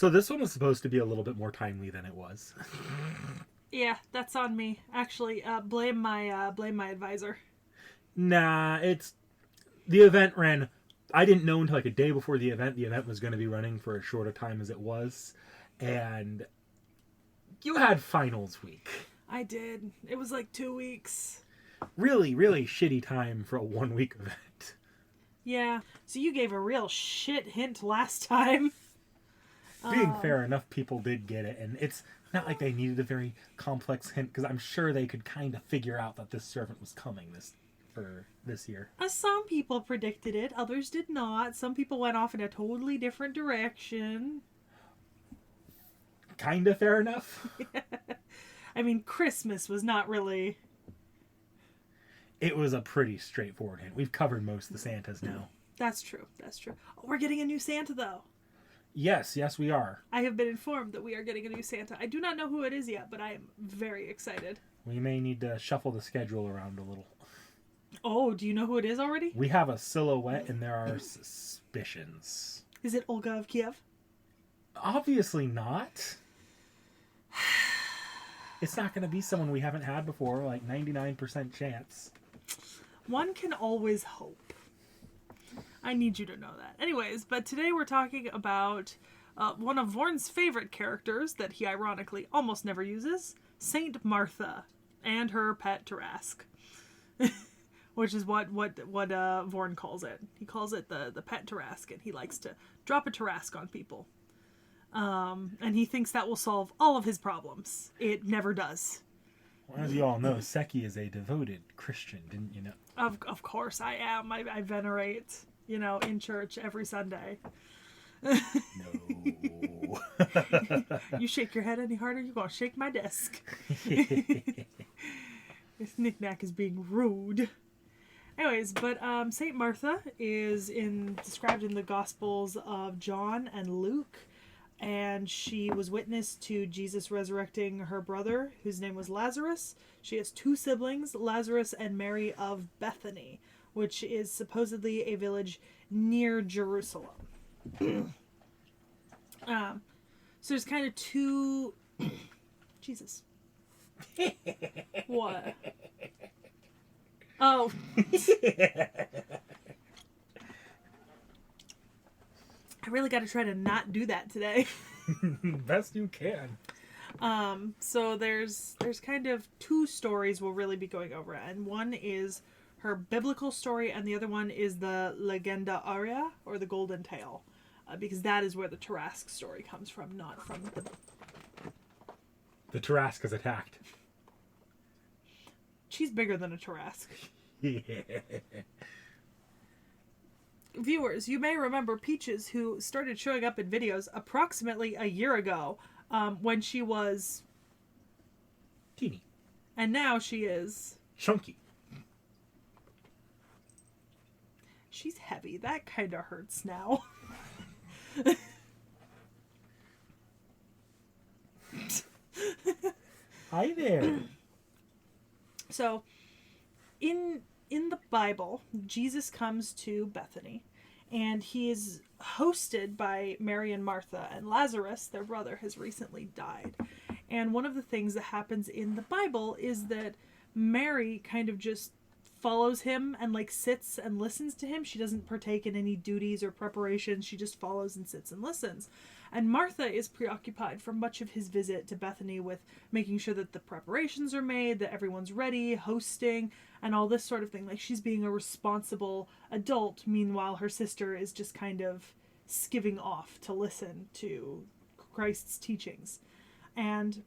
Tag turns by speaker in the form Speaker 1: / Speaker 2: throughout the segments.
Speaker 1: So this one was supposed to be a little bit more timely than it was.
Speaker 2: Yeah, that's on me. Actually, blame my advisor.
Speaker 1: Nah, it's the event ran. I didn't know until like a day before the event. The event was going to be running for as short a time as it was, and you had finals week.
Speaker 2: I did. It was like 2 weeks.
Speaker 1: Really, really shitty time for a 1 week event.
Speaker 2: Yeah. So you gave a real shit hint last time.
Speaker 1: Being fair, enough people did get it, and it's not like they needed a very complex hint because I'm sure they could kind of figure out that this servant was coming for this year.
Speaker 2: Some people predicted it, others did not. Some people went off in a totally different direction.
Speaker 1: Kind of fair enough.
Speaker 2: I mean, Christmas was not really.
Speaker 1: It was a pretty straightforward hint. We've covered most of the Santas now.
Speaker 2: That's true. That's true. Oh, we're getting a new Santa, though.
Speaker 1: Yes, we are.
Speaker 2: I have been informed that we are getting a new Santa. I do not know who it is yet, but I am very excited.
Speaker 1: We may need to shuffle the schedule around a little.
Speaker 2: Oh, do you know who it is already?
Speaker 1: We have a silhouette and there are suspicions.
Speaker 2: Is it Olga of Kiev?
Speaker 1: Obviously not. It's not going to be someone we haven't had before, like 99% chance.
Speaker 2: One can always hope. I need you to know that. Anyways, but today we're talking about one of Vorn's favorite characters that he ironically almost never uses, Saint Martha, and her pet Tarrasque. Which is what Vorn calls it. He calls it the pet Tarrasque, and he likes to drop a Tarrasque on people. And he thinks that will solve all of his problems. It never does.
Speaker 1: Well, as you all know, Sekhie is a devoted Christian, didn't you know?
Speaker 2: Of course I am. I venerate, in church every Sunday.
Speaker 1: No.
Speaker 2: You shake your head any harder, you're going to shake my desk. This knick-knack is being rude. Anyways, but Saint Martha is described in the Gospels of John and Luke, and she was witness to Jesus resurrecting her brother, whose name was Lazarus. She has two siblings, Lazarus and Mary of Bethany, which is supposedly a village near Jerusalem. So there's kind of two... Jesus. What? Oh. I really got to try to not do that today.
Speaker 1: Best you can.
Speaker 2: So there's kind of two stories we'll really be going over, and one is her biblical story, and the other one is the Legenda Aurea, or the Golden Tale, because that is where the Tarrasque story comes from, not from the...
Speaker 1: The Tarrasque is attacked.
Speaker 2: She's bigger than a Tarrasque.
Speaker 1: Yeah.
Speaker 2: Viewers, you may remember Peaches, who started showing up in videos approximately a year ago, when she was...
Speaker 1: Teeny.
Speaker 2: And now she is...
Speaker 1: Chunky.
Speaker 2: She's heavy. That kind of hurts now.
Speaker 1: Hi there.
Speaker 2: So, in the Bible, Jesus comes to Bethany, and he is hosted by Mary and Martha, and Lazarus, their brother, has recently died. And one of the things that happens in the Bible is that Mary kind of just follows him and sits and listens to him. She doesn't partake in any duties or preparations. She just follows and sits and listens. And Martha is preoccupied for much of his visit to Bethany with making sure that the preparations are made, that everyone's ready, hosting, and all this sort of thing. She's being a responsible adult. Meanwhile, her sister is just kind of skiving off to listen to Christ's teachings. And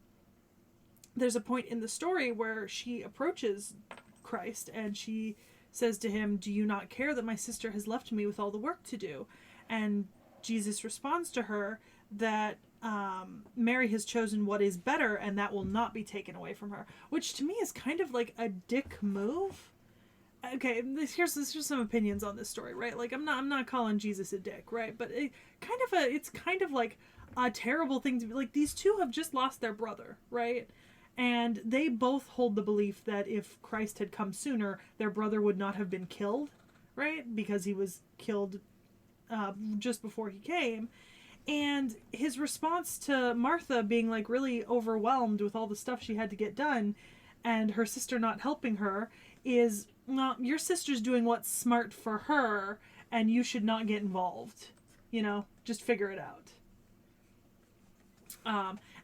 Speaker 2: there's a point in the story where she approaches Christ and she says to him, "Do you not care that my sister has left me with all the work to do?" And Jesus responds to her that Mary has chosen what is better and that will not be taken away from her, which to me is kind of like a dick move. Okay, here's some opinions on this story, right? I'm not calling Jesus a dick, right? But it's kind of like a terrible thing to be like. These two have just lost their brother, right? And they both hold the belief that if Christ had come sooner, their brother would not have been killed, right? Because he was killed just before he came. And his response to Martha being like really overwhelmed with all the stuff she had to get done and her sister not helping her is, well, your sister's doing what's smart for her and you should not get involved. You know, just figure it out.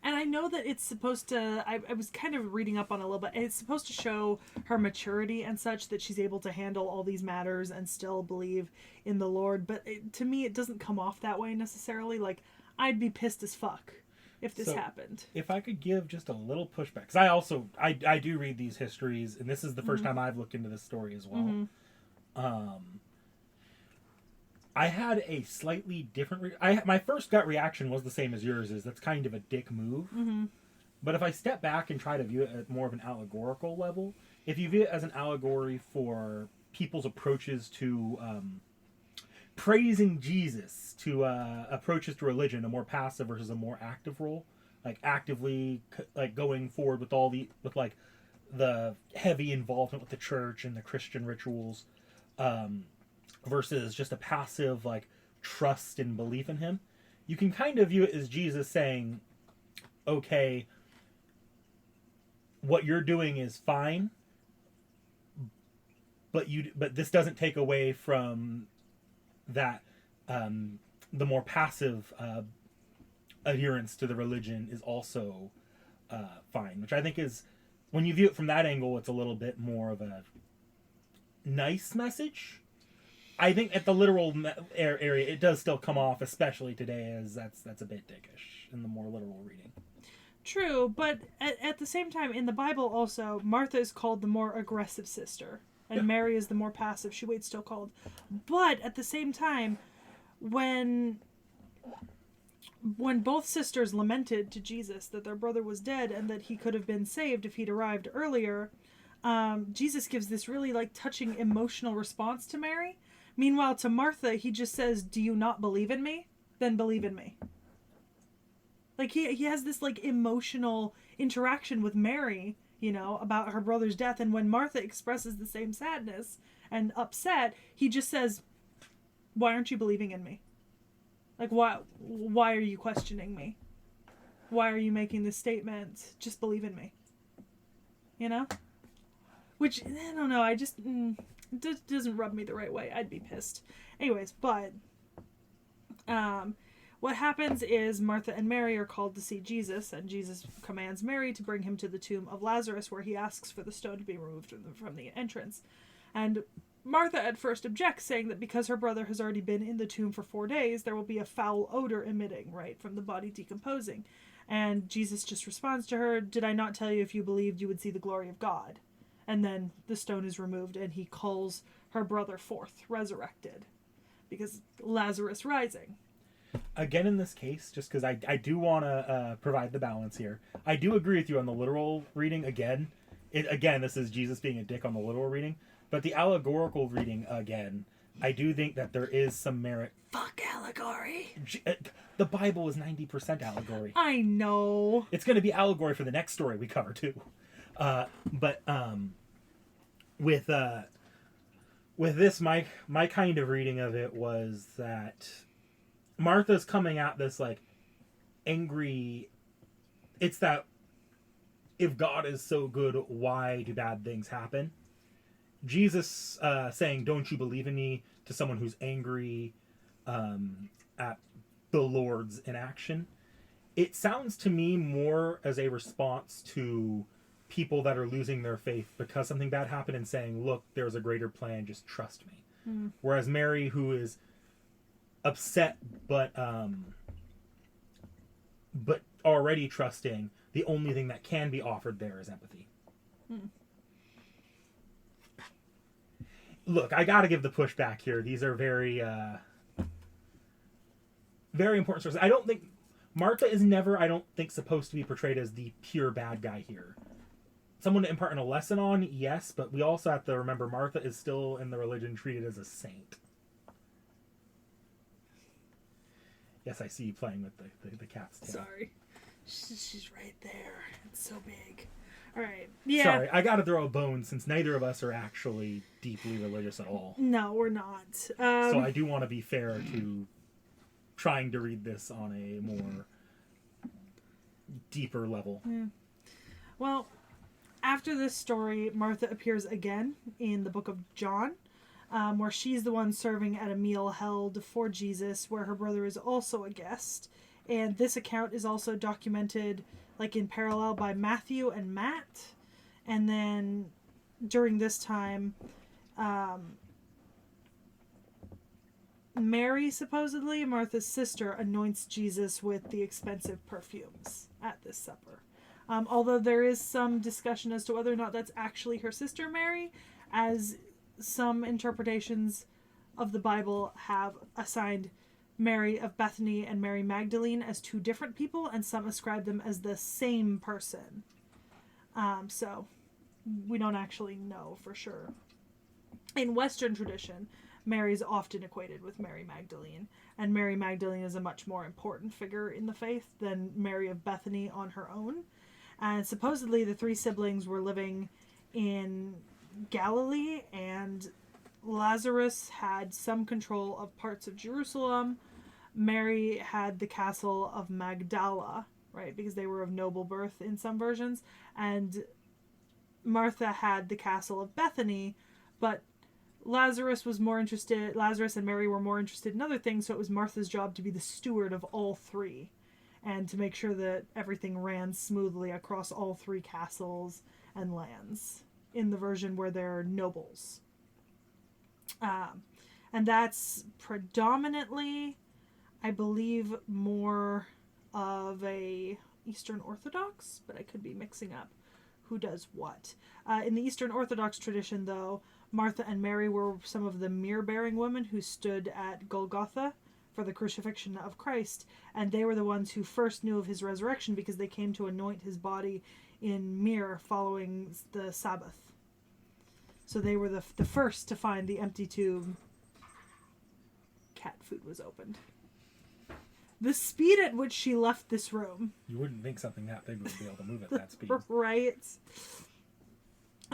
Speaker 2: And I know that it's supposed to, I was kind of reading up on it a little bit, it's supposed to show her maturity and such, that she's able to handle all these matters and still believe in the Lord. But to me, it doesn't come off that way necessarily. Like, I'd be pissed as fuck if this happened.
Speaker 1: If I could give just a little pushback, because I do read these histories, and this is the first time I've looked into this story as well. I had a slightly different... my first gut reaction was the same as yours, is that's kind of a dick move. But if I step back and try to view it at more of an allegorical level, if you view it as an allegory for people's approaches to praising Jesus, to approaches to religion, a more passive versus a more active role, like actively like going forward with with the heavy involvement with the church and the Christian rituals, versus just a passive like trust and belief in him, you can kind of view it as Jesus saying, okay, what you're doing is fine, but this doesn't take away from that the more passive adherence to the religion is also fine, which I think is, when you view it from that angle, it's a little bit more of a nice message. I think at the literal area, it does still come off, especially today, as that's a bit dickish in the more literal reading.
Speaker 2: True, but at the same time, in the Bible also, Martha is called the more aggressive sister, and Mary is the more passive. She waits till called. But at the same time, when both sisters lamented to Jesus that their brother was dead and that he could have been saved if he'd arrived earlier, Jesus gives this really like touching emotional response to Mary. Meanwhile, to Martha, he just says, "Do you not believe in me? Then believe in me." Like he has this like emotional interaction with Mary, you know, about her brother's death. And when Martha expresses the same sadness and upset, he just says, "Why aren't you believing in me? Like, why are you questioning me? Why are you making this statement? Just believe in me." You know? Which, I don't know, I just, it doesn't rub me the right way. I'd be pissed. Anyways, but, what happens is Martha and Mary are called to see Jesus, and Jesus commands Mary to bring him to the tomb of Lazarus, where he asks for the stone to be removed from the entrance. And Martha at first objects, saying that because her brother has already been in the tomb for 4 days, there will be a foul odor emitting, right, from the body decomposing. And Jesus just responds to her, "Did I not tell you if you believed you would see the glory of God?" And then the stone is removed, and he calls her brother forth, resurrected, because Lazarus rising.
Speaker 1: Again, in this case, just because I do want to provide the balance here, I do agree with you on the literal reading. Again, this is Jesus being a dick on the literal reading, but the allegorical reading, again, I do think that there is some merit.
Speaker 2: Fuck allegory.
Speaker 1: The Bible is 90% allegory.
Speaker 2: I know.
Speaker 1: It's going to be allegory for the next story we cover too. But with this, my kind of reading of it was that Martha's coming at this like angry. It's that if God is so good, why do bad things happen? Jesus saying, "Don't you believe in me?" to someone who's angry at the Lord's inaction. It sounds to me more as a response to people that are losing their faith because something bad happened and saying, "Look, there's a greater plan, just trust me." Whereas Mary, who is upset but already trusting, the only thing that can be offered there is empathy. Look, I gotta give the pushback here. These are very very important sources. I don't think Martha is never, I don't think, supposed to be portrayed as the pure bad guy here. Someone to impart a lesson on, yes, but we also have to remember Martha is still in the religion treated as a saint. Yes, I see you playing with the cat's tail.
Speaker 2: Sorry. She's right there. It's so big. All right. Yeah.
Speaker 1: Sorry, I got to throw a bone since neither of us are actually deeply religious at all.
Speaker 2: No, we're not.
Speaker 1: So I do want to be fair to trying to read this on a more deeper level.
Speaker 2: Yeah. Well, after this story, Martha appears again in the book of John, where she's the one serving at a meal held for Jesus, where her brother is also a guest. And this account is also documented like in parallel by Matthew and Matt. And then during this time, Mary, supposedly Martha's sister, anoints Jesus with the expensive perfumes at this supper. Although there is some discussion as to whether or not that's actually her sister Mary, as some interpretations of the Bible have assigned Mary of Bethany and Mary Magdalene as two different people, and some ascribe them as the same person. So we don't actually know for sure. In Western tradition, Mary is often equated with Mary Magdalene, and Mary Magdalene is a much more important figure in the faith than Mary of Bethany on her own. And supposedly the three siblings were living in Galilee, and Lazarus had some control of parts of Jerusalem. Mary had the castle of Magdala, right, because they were of noble birth in some versions. And Martha had the castle of Bethany, but Lazarus and Mary were more interested in other things, so it was Martha's job to be the steward of all three and to make sure that everything ran smoothly across all three castles and lands in the version where they're nobles. And that's predominantly, I believe, more of a Eastern Orthodox, but I could be mixing up who does what. In the Eastern Orthodox tradition, though, Martha and Mary were some of the myrrh-bearing women who stood at Golgotha for the crucifixion of Christ, and they were the ones who first knew of his resurrection because they came to anoint his body in myrrh following the Sabbath. So they were the first to find the empty tomb. Cat food was opened. The speed at which she left this room.
Speaker 1: You wouldn't think something that big would be able to move at that speed.
Speaker 2: Right.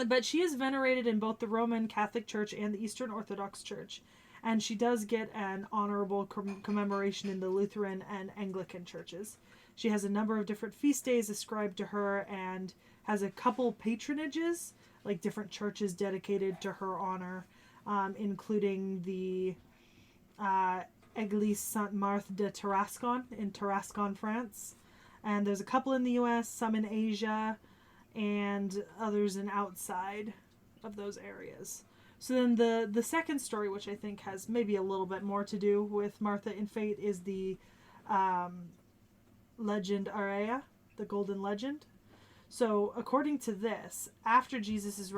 Speaker 2: But she is venerated in both the Roman Catholic Church and the Eastern Orthodox Church. And she does get an honorable commemoration in the Lutheran and Anglican churches. She has a number of different feast days ascribed to her and has a couple patronages, like different churches dedicated to her honor, including the Église Sainte-Marthe de Tarrascon in Tarrascon, France. And there's a couple in the U.S., some in Asia, and others in outside of those areas. So then the second story, which I think has maybe a little bit more to do with Martha in fate, is the legend Aria, the Golden Legend. So according to this, after Jesus'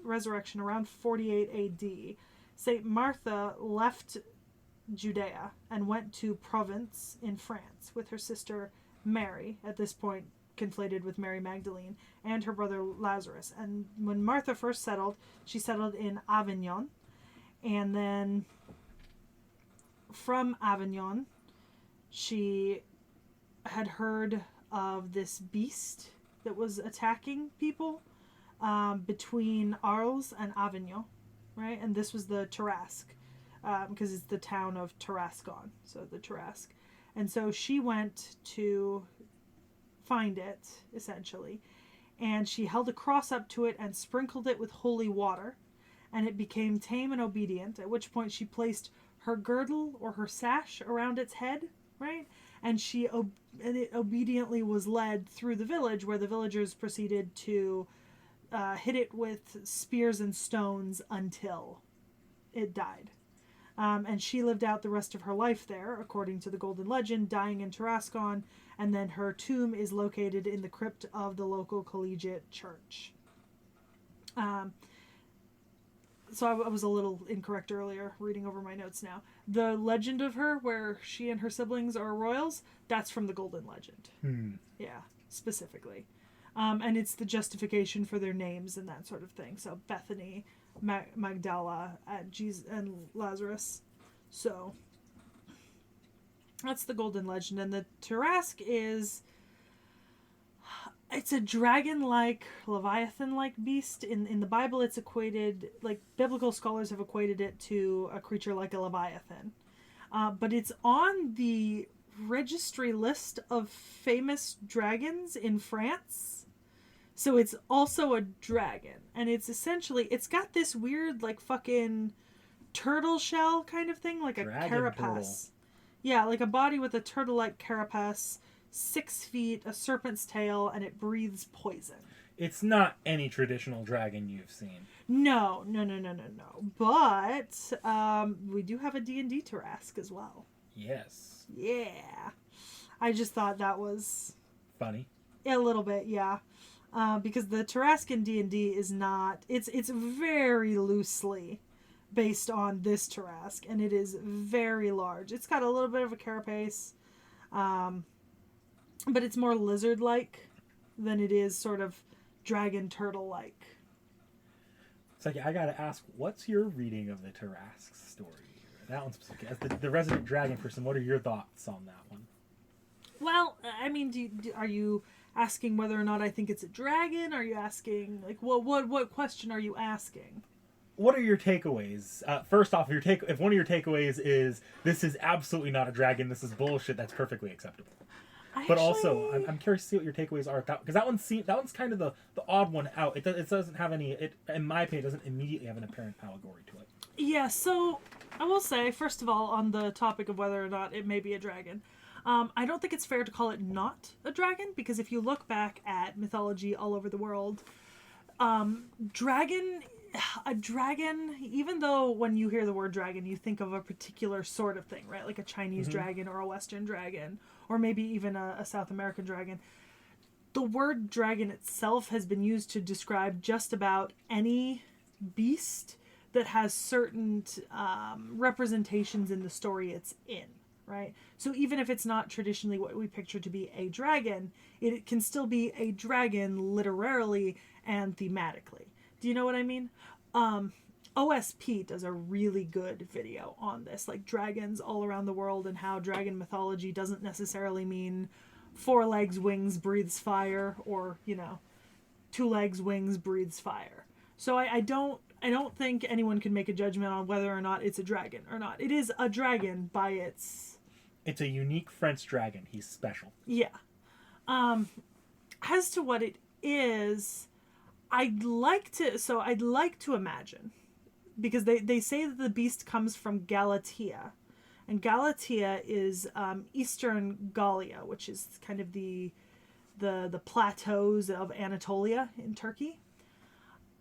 Speaker 2: resurrection around 48 AD, St. Martha left Judea and went to Provence in France with her sister Mary, at this point conflated with Mary Magdalene, and her brother Lazarus. And when Martha first settled, she settled in Avignon, and then from Avignon she had heard of this beast that was attacking people between Arles and Avignon, right? And this was the Tarasque, because it's the town of Tarrascon, so the Tarasque. And so she went to find it, essentially, and she held a cross up to it and sprinkled it with holy water, and it became tame and obedient, at which point she placed her girdle or her sash around its head, right? And it obediently was led through the village, where the villagers proceeded to hit it with spears and stones until it died. And she lived out the rest of her life there, according to the Golden Legend, dying in Tarascon, and then her tomb is located in the crypt of the local collegiate church. So I was a little incorrect earlier, reading over my notes now. The legend of her, where she and her siblings are royals, that's from the Golden Legend. Yeah, specifically. And it's the justification for their names and that sort of thing. So Bethany, Magdala, and Jesus and Lazarus. So that's the Golden Legend. And the Tarasque it's a dragon-like, leviathan-like beast. In the Bible, it's equated, like biblical scholars have equated it to a creature like a leviathan. but it's on the registry list of famous dragons in France. So it's also a dragon, and it's got this weird like fucking turtle shell kind of thing, like
Speaker 1: Dragon
Speaker 2: a carapace.
Speaker 1: turtle.
Speaker 2: Yeah, like a body with a turtle-like carapace, 6 feet, a serpent's tail, and it breathes poison.
Speaker 1: It's not any traditional dragon you've seen.
Speaker 2: No. But we do have a D&D Tarrasque as well.
Speaker 1: Yes.
Speaker 2: Yeah. I just thought that was
Speaker 1: Funny.
Speaker 2: a little bit, yeah. Because the Tarrasque in D&D is not... It's very loosely based on this Tarrasque, and it is very large. It's got a little bit of a carapace, but it's more lizard-like than it is sort of dragon turtle-like.
Speaker 1: Sekhie, I gotta ask, what's your reading of the Tarrasque story? That one's specific. As the resident dragon person, what are your thoughts on that one?
Speaker 2: Well, I mean, are you asking whether or not I think it's a dragon? Are you asking, like, what question are you asking?
Speaker 1: What are your takeaways? First off, if one of your takeaways is this is absolutely not a dragon, this is bullshit, that's perfectly acceptable. But also, I'm curious to see what your takeaways are, because that one's kind of the odd one out. It doesn't have any. It, in my opinion, doesn't immediately have an apparent allegory to it.
Speaker 2: Yeah. So I will say, first of all, on the topic of whether or not it may be a dragon, I don't think it's fair to call it not a dragon, because if you look back at mythology all over the world, a dragon, even though when you hear the word dragon, you think of a particular sort of thing, right? Like a Chinese dragon or a Western dragon, or maybe even a South American dragon. The word dragon itself has been used to describe just about any beast that has certain representations in the story it's in, right? So even if it's not traditionally what we picture to be a dragon, it can still be a dragon literarily and thematically. Do you know what I mean? OSP does a really good video on this, like dragons all around the world and how dragon mythology doesn't necessarily mean 4 legs, wings, breathes fire, or, 2 legs, wings, breathes fire. So I don't think anyone can make a judgment on whether or not it's a dragon or not. It is a dragon by its...
Speaker 1: It's a unique French dragon. He's special.
Speaker 2: Yeah. As to what it is, I'd like to imagine, because they say that the beast comes from Galatia, and Galatia is Eastern Gallia, which is kind of the plateaus of Anatolia in Turkey.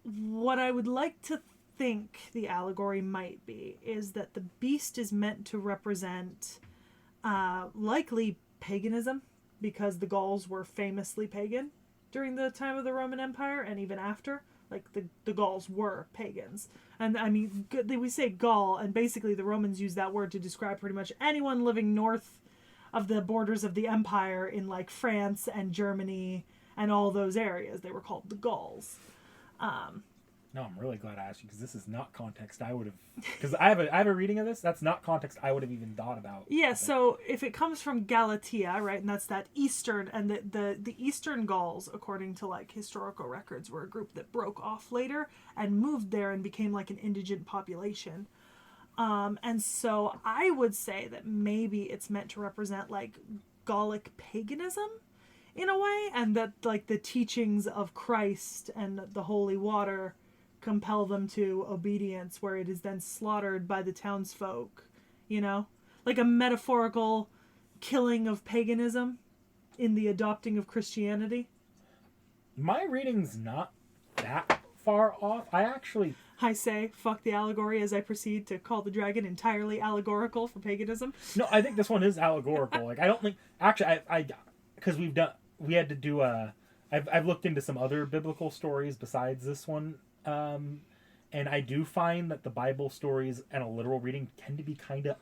Speaker 2: What I would like to think the allegory might be is that the beast is meant to represent likely paganism, because the Gauls were famously pagan during the time of the Roman Empire, and even after. Like, the Gauls were pagans. And, I mean, we say Gaul, and basically the Romans use that word to describe pretty much anyone living north of the borders of the empire in, like, France and Germany and all those areas. They were called the Gauls.
Speaker 1: No, I'm really glad I asked you, because this is not context I would have... Because I have a reading of this, that's not context I would have even thought about.
Speaker 2: Yeah, so if it comes from Galatia, right, and that's that eastern, and the Eastern Gauls, according to, like, historical records, were a group that broke off later and moved there and became, like, an indigent population. And so I would say that maybe it's meant to represent, like, Gallic paganism, in a way, and that, like, the teachings of Christ and the holy water compel them to obedience, where it is then slaughtered by the townsfolk, like a metaphorical killing of paganism in the adopting of Christianity.
Speaker 1: My reading's not that far off.
Speaker 2: I say fuck the allegory as I proceed to call the dragon entirely allegorical for paganism.
Speaker 1: No, I think this one is allegorical. Like, I don't think... Actually, because we had to do I've looked into some other biblical stories besides this one, and I do find that the Bible stories and a literal reading tend to be kind of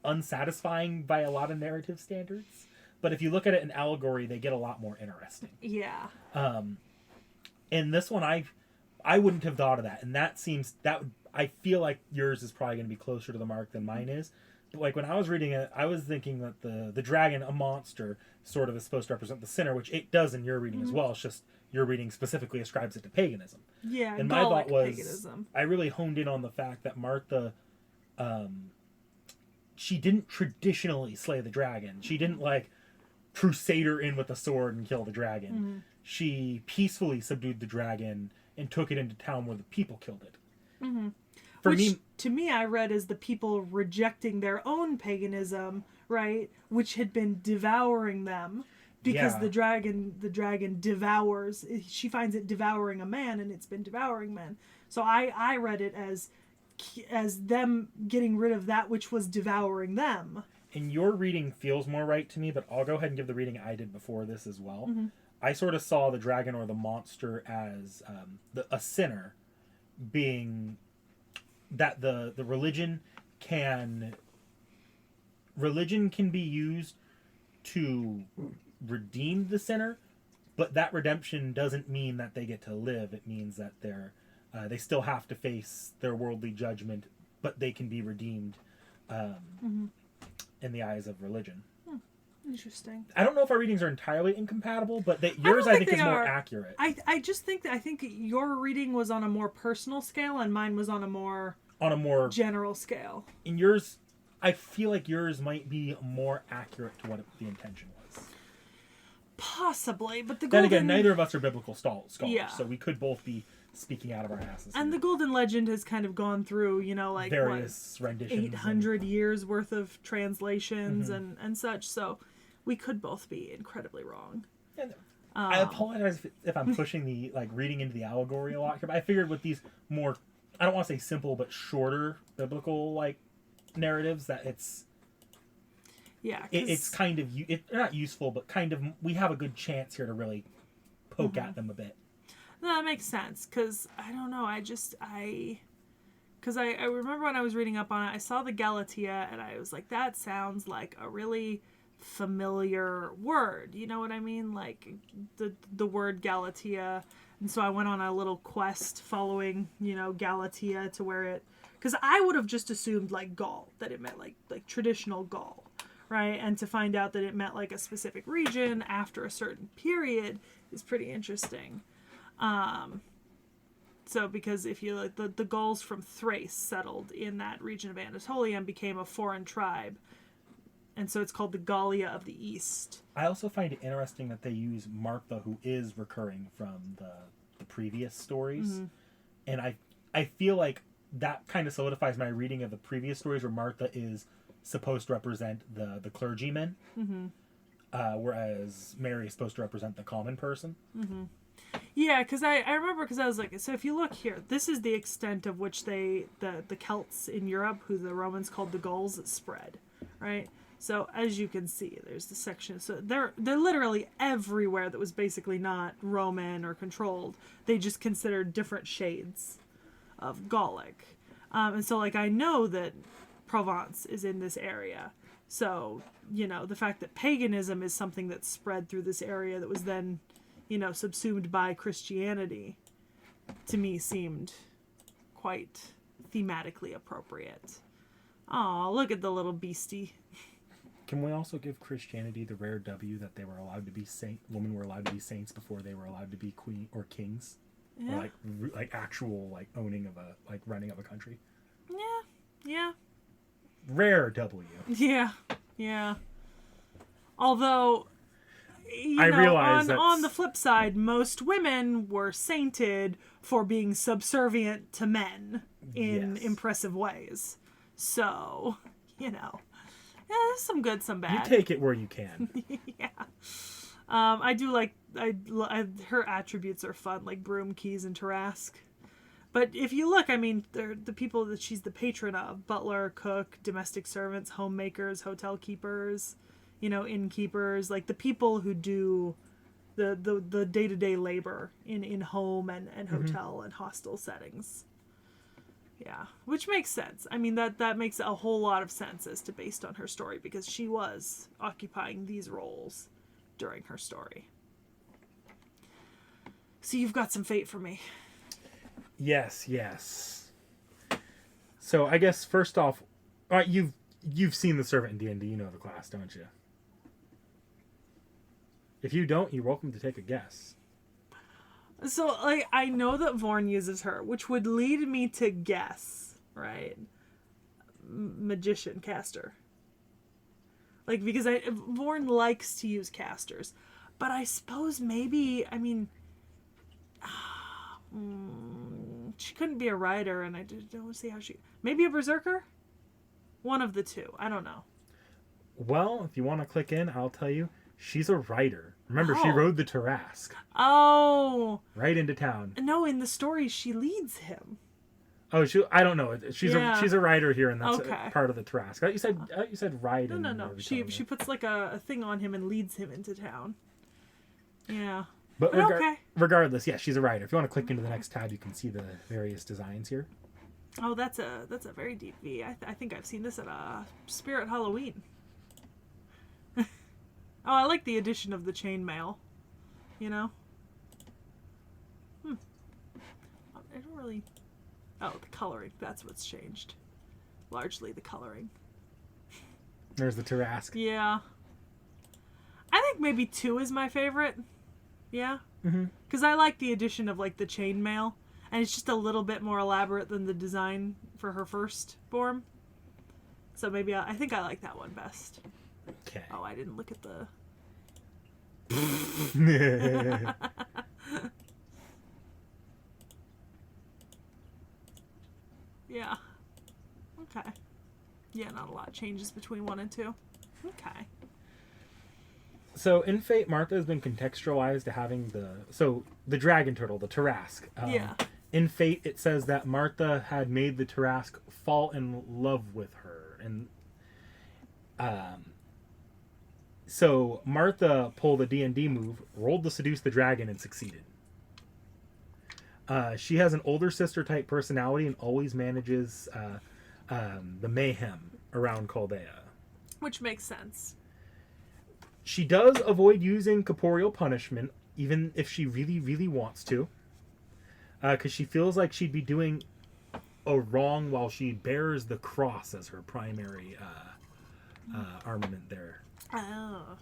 Speaker 1: unsatisfying by a lot of narrative standards. But if you look at it in allegory, they get a lot more interesting.
Speaker 2: Yeah.
Speaker 1: In this one, I wouldn't have thought of that, and I feel like yours is probably going to be closer to the mark than mine is. But like when I was reading it, I was thinking that the dragon, a monster, sort of is supposed to represent the sinner, which it does in your reading as well. It's just your reading specifically ascribes it to paganism.
Speaker 2: Yeah,
Speaker 1: and my thought was,
Speaker 2: paganism.
Speaker 1: I really honed in on the fact that Martha she didn't traditionally slay the dragon. She didn't like crusader in with a sword and kill the dragon.
Speaker 2: Mm-hmm.
Speaker 1: She peacefully subdued the dragon and took it into town where the people killed it.
Speaker 2: Mm-hmm.
Speaker 1: For
Speaker 2: Which,
Speaker 1: me,
Speaker 2: to me, I read as the people rejecting their own paganism, right? Which had been devouring them, because
Speaker 1: Yeah.
Speaker 2: the dragon devours. She finds it devouring a man, and it's been devouring men. So I read it as them getting rid of that which was devouring them.
Speaker 1: and your reading feels more right to me, but I'll go ahead and give the reading I did before this as well.
Speaker 2: Mm-hmm.
Speaker 1: I sort of saw the dragon or the monster as a sinner, being that the religion can be used to redeem the sinner, but that redemption doesn't mean that they get to live. It means that they still have to face their worldly judgment, but they can be redeemed in the eyes of religion.
Speaker 2: Interesting.
Speaker 1: I don't know if our readings are entirely incompatible, but that yours I think is more accurate.
Speaker 2: I just think that your reading was on a more personal scale and mine was on a more general scale.
Speaker 1: In yours, I feel like yours might be more accurate to what the intention was.
Speaker 2: Possibly, but
Speaker 1: Then again, neither of us are biblical scholars,
Speaker 2: Yeah.
Speaker 1: so we could both be speaking out of our asses.
Speaker 2: And the Golden Legend has kind of gone through, like
Speaker 1: various renditions,
Speaker 2: 800 years worth of translations and such. So we could both be incredibly wrong.
Speaker 1: And I apologize if I'm pushing the reading into the allegory a lot here, but I figured with these more, I don't want to say simple, but shorter biblical narratives that it's kind of not useful, but kind of we have a good chance here to really poke at them a bit.
Speaker 2: No, that makes sense, because I don't know, because I remember when I was reading up on it, I saw the Galatea, and I was like, that sounds like a really familiar word, you know what I mean? Like, the word Galatea, and so I went on a little quest following, Galatea to where it, because I would have just assumed, Gaul, that it meant, like traditional Gaul, right? And to find out that it meant, a specific region after a certain period is pretty interesting. So because if you look, the Gauls from Thrace settled in that region of Anatolia and became a foreign tribe. And so it's called the Gallia of the East.
Speaker 1: I also find it interesting that they use Martha, who is recurring from the previous stories. Mm-hmm. And I feel like that kind of solidifies my reading of the previous stories where Martha is supposed to represent the clergyman, whereas Mary is supposed to represent the common person.
Speaker 2: Mm-hmm. Yeah, because I remember, because I was like, so if you look here, this is the extent of which the Celts in Europe, who the Romans called the Gauls, spread, right? So as you can see, there's the section. So they're literally everywhere that was basically not Roman or controlled. They just considered different shades of Gallic. And so I know that Provence is in this area. So, the fact that paganism is something that spread through this area that was then, subsumed by Christianity, to me seemed quite thematically appropriate. Aw, look at the little beastie.
Speaker 1: Can we also give Christianity the rare W that they were allowed to be women were allowed to be saints before they were allowed to be queen or kings?
Speaker 2: Yeah.
Speaker 1: Or actual owning of running of a country.
Speaker 2: Yeah.
Speaker 1: Rare W.
Speaker 2: Yeah. Although,
Speaker 1: I realize
Speaker 2: on the flip side, most women were sainted for being subservient to men in impressive ways. So, there's some good, some bad.
Speaker 1: You take it where you can.
Speaker 2: Yeah. I do her attributes are fun, like broom, keys, and Tarrasque. But if you look, they're the people that she's the patron of: butler, cook, domestic servants, homemakers, hotel keepers, innkeepers, the people who do the day-to-day labor in home and hotel and hostel settings. Yeah, which makes sense. That makes a whole lot of sense as to based on her story, because she was occupying these roles during her story. So you've got some fate for me.
Speaker 1: Yes. So I guess first off, you've seen The Servant in D&D. You know the class, don't you? If you don't, you're welcome to take a guess.
Speaker 2: So, I know that Vorn uses her, which would lead me to guess, right? Magician caster. Like, because Vorn likes to use casters. But I suppose maybe, I mean, she couldn't be a rider, and I don't see how she... Maybe a berserker? One of the two. I don't know.
Speaker 1: Well, if you want to click in, I'll tell you. She's a rider. Remember, she rode the Tarrasque.
Speaker 2: Oh.
Speaker 1: Right into town.
Speaker 2: No, in the story, she leads him.
Speaker 1: Oh, I don't know. She's a rider here, and that's part of the Tarrasque. You said ride.
Speaker 2: No. She puts like a thing on him and leads him into town. Yeah.
Speaker 1: But regardless, yeah, she's a rider. If you want to click into the next tab, you can see the various designs here.
Speaker 2: Oh, that's a very deep V. I think I've seen this at Spirit Halloween. Oh, I like the addition of the chainmail. You know? I don't really... Oh, the coloring. That's what's changed. Largely the coloring.
Speaker 1: There's the Tarrasque.
Speaker 2: Yeah. I think maybe 2 is my favorite. Yeah? Because I like the addition of, like, the chainmail. And it's just a little bit more elaborate than the design for her first form. So maybe I think I like that one best.
Speaker 1: Okay.
Speaker 2: Oh, I didn't look at the... Yeah. Okay. Yeah, not a lot changes between 1 and 2. Okay.
Speaker 1: So in Fate, Martha has been contextualized to having the dragon turtle, the Tarrasque.
Speaker 2: Yeah.
Speaker 1: In Fate, it says that Martha had made the Tarrasque fall in love with her, and so Martha pulled a D&D move, rolled to seduce the dragon, and succeeded. She has an older sister type personality and always manages the mayhem around Chaldea.
Speaker 2: Which makes sense.
Speaker 1: She does avoid using corporeal punishment, even if she really, really wants to. Because she feels like she'd be doing a wrong while she bears the cross as her primary armament there.
Speaker 2: Oh.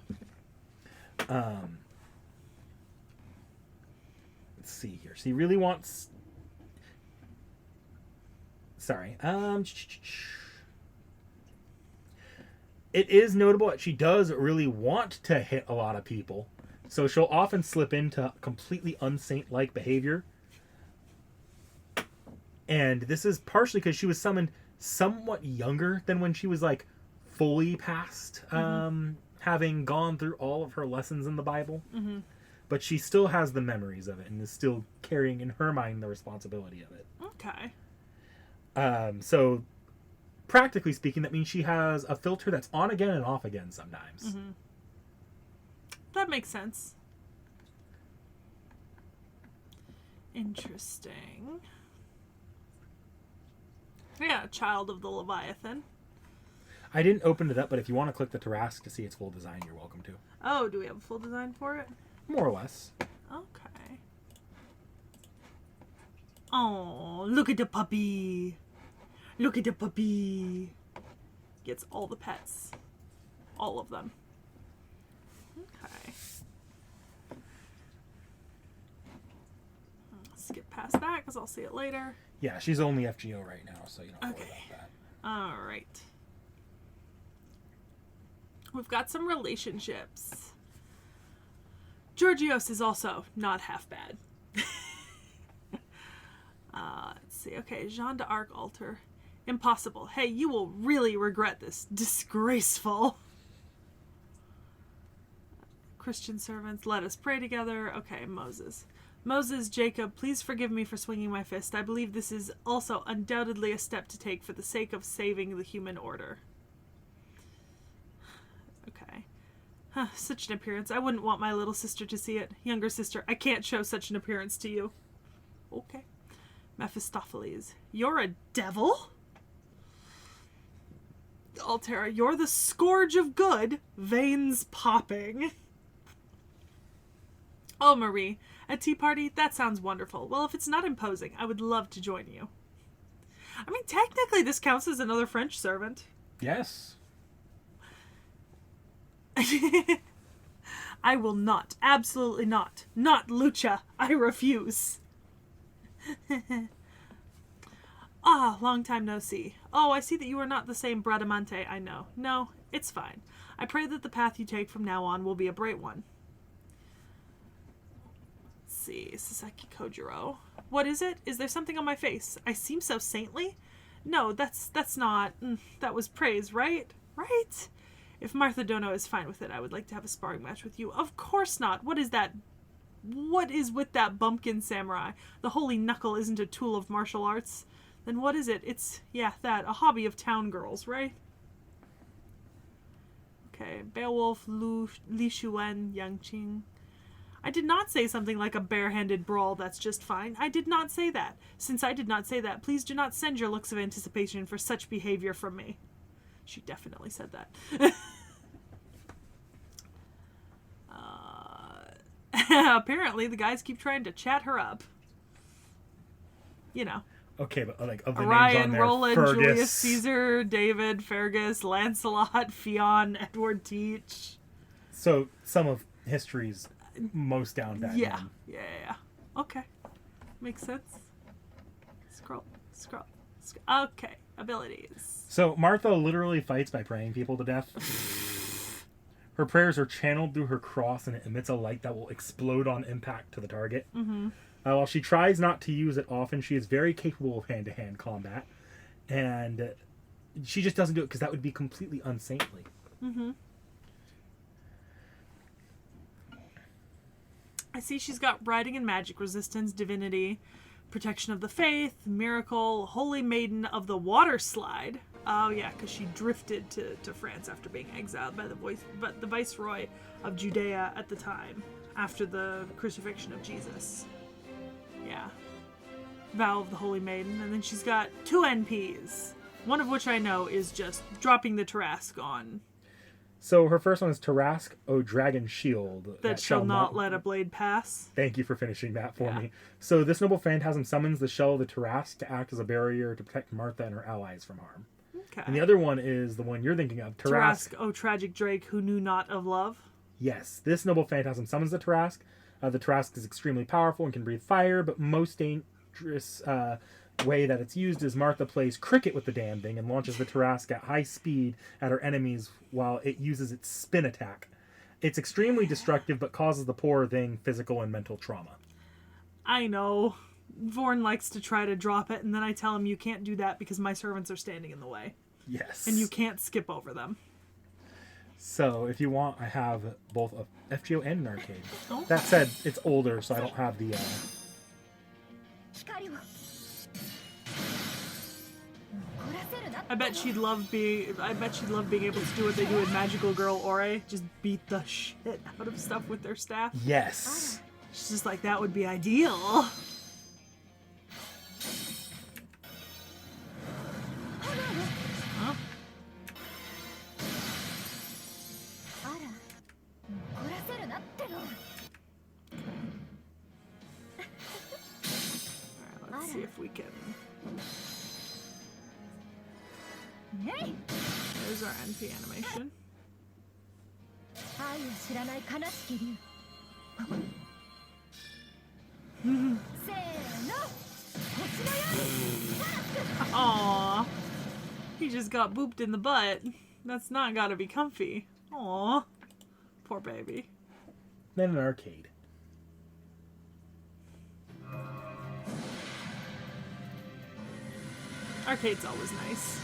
Speaker 1: Let's see here. She really wants... Sorry. It is notable that she does really want to hit a lot of people. So she'll often slip into completely unsaint-like behavior. And this is partially because she was summoned somewhat younger than when she was, like, fully past having gone through all of her lessons in the Bible. But she still has the memories of it and is still carrying in her mind the responsibility of it.
Speaker 2: Okay.
Speaker 1: So, practically speaking, that means she has a filter that's on again and off again sometimes.
Speaker 2: That makes sense. Interesting. Yeah, Child of the Leviathan.
Speaker 1: I didn't open it up, but if you want to click the Tarrasque to see its full design, you're welcome to.
Speaker 2: Oh, do we have a full design for it?
Speaker 1: More or less.
Speaker 2: Okay. Oh, look at the puppy. Look at the puppy. Gets all the pets. All of them. Okay. Skip past that because I'll see it later.
Speaker 1: Yeah, she's only FGO right now, so you don't have to worry about that.
Speaker 2: Alright. We've got some relationships. Georgios is also not half bad. Let's see. Okay, Jeanne d'Arc altar. Impossible. Hey, you will really regret this. Disgraceful. Christian servants, let us pray together. Okay, Moses. Moses, Jacob, please forgive me for swinging my fist. I believe this is also undoubtedly a step to take for the sake of saving the human order. Okay. Huh, such an appearance. I wouldn't want my little sister to see it. Younger sister, I can't show such an appearance to you. Okay. Mephistopheles, you're a devil? Altera, you're the scourge of good. Veins popping. Oh, Marie, a tea party? That sounds wonderful. Well, if it's not imposing, I would love to join you. I mean, technically this counts as another French servant.
Speaker 1: Yes.
Speaker 2: I will not. Absolutely not. Not Lucha. I refuse. Ah, long time no see. Oh, I see that you are not the same Bradamante I know. No, it's fine. I pray that the path you take from now on will be a bright one. Let's see. Sekhie Kojiro. What is it? Is there something on my face? I seem so saintly? No, that's not... that was praise, right? Right? If Martha Dono is fine with it, I would like to have a sparring match with you. Of course not. What is that? What is with that bumpkin samurai? The holy knuckle isn't a tool of martial arts. Then what is it? It's, yeah, that. A hobby of town girls, right? Okay. Beowulf, Li Shuan, Yangqing. I did not say something like a barehanded brawl, that's just fine. I did not say that. Since I did not say that, please do not send your looks of anticipation for such behavior from me. She definitely said that. Apparently, the guys keep trying to chat her up. You know.
Speaker 1: Okay, but like of the
Speaker 2: Orion,
Speaker 1: names on there,
Speaker 2: Roland,
Speaker 1: Fergus.
Speaker 2: Julius Caesar, David, Fergus, Lancelot, Fionn, Edward Teach.
Speaker 1: So some of history's most down bad.
Speaker 2: Yeah. Okay. Makes sense. Scroll. Okay. Abilities.
Speaker 1: So Martha literally fights by praying people to death. Her prayers are channeled through her cross and it emits a light that will explode on impact to the target.
Speaker 2: Mm-hmm.
Speaker 1: While she tries not to use it often, she is very capable of hand-to-hand combat. And she just doesn't do it because that would be completely unsaintly.
Speaker 2: Mm-hmm. I see she's got writing and magic resistance, divinity, protection of the faith, miracle, holy maiden of the water slide. Oh yeah, because she drifted to France after being exiled by the viceroy of Judea at the time, after the crucifixion of Jesus. Yeah. Vow of the Holy Maiden. And then she's got 2 NPs. One of which I know is just dropping the Tarrasque on.
Speaker 1: So her first one is Tarasque, O Dragon Shield.
Speaker 2: That shall not let a blade pass.
Speaker 1: Thank you for finishing that for me. So this noble phantasm summons the shell of the Tarrasque to act as a barrier to protect Martha and her allies from harm.
Speaker 2: Okay.
Speaker 1: And the other one is the one you're thinking of, Tarrasque.
Speaker 2: O tragic Drake who knew not of love.
Speaker 1: Yes, this noble phantasm summons the Tarrasque. The Tarrasque is extremely powerful and can breathe fire, but most dangerous way that it's used is Martha plays cricket with the damn thing and launches the Tarrasque at high speed at her enemies while it uses its spin attack. It's extremely destructive, but causes the poor thing physical and mental trauma.
Speaker 2: I know. Vorn likes to try to drop it, and then I tell him you can't do that because my servants are standing in the way.
Speaker 1: Yes.
Speaker 2: And you can't skip over them.
Speaker 1: So, if you want, I have both a FGO and an arcade.
Speaker 2: Oh.
Speaker 1: That said, it's older, so I don't have the...
Speaker 2: I bet she'd love being able to do what they do in Magical Girl Ore. Just beat the shit out of stuff with their staff.
Speaker 1: Yes.
Speaker 2: She's just like, that would be ideal. Huh? Alright, let's see if we can... There's our NP animation. Aww. He just got booped in the butt. That's not gotta be comfy. Aww. Poor baby.
Speaker 1: Then an arcade.
Speaker 2: Arcade's always nice.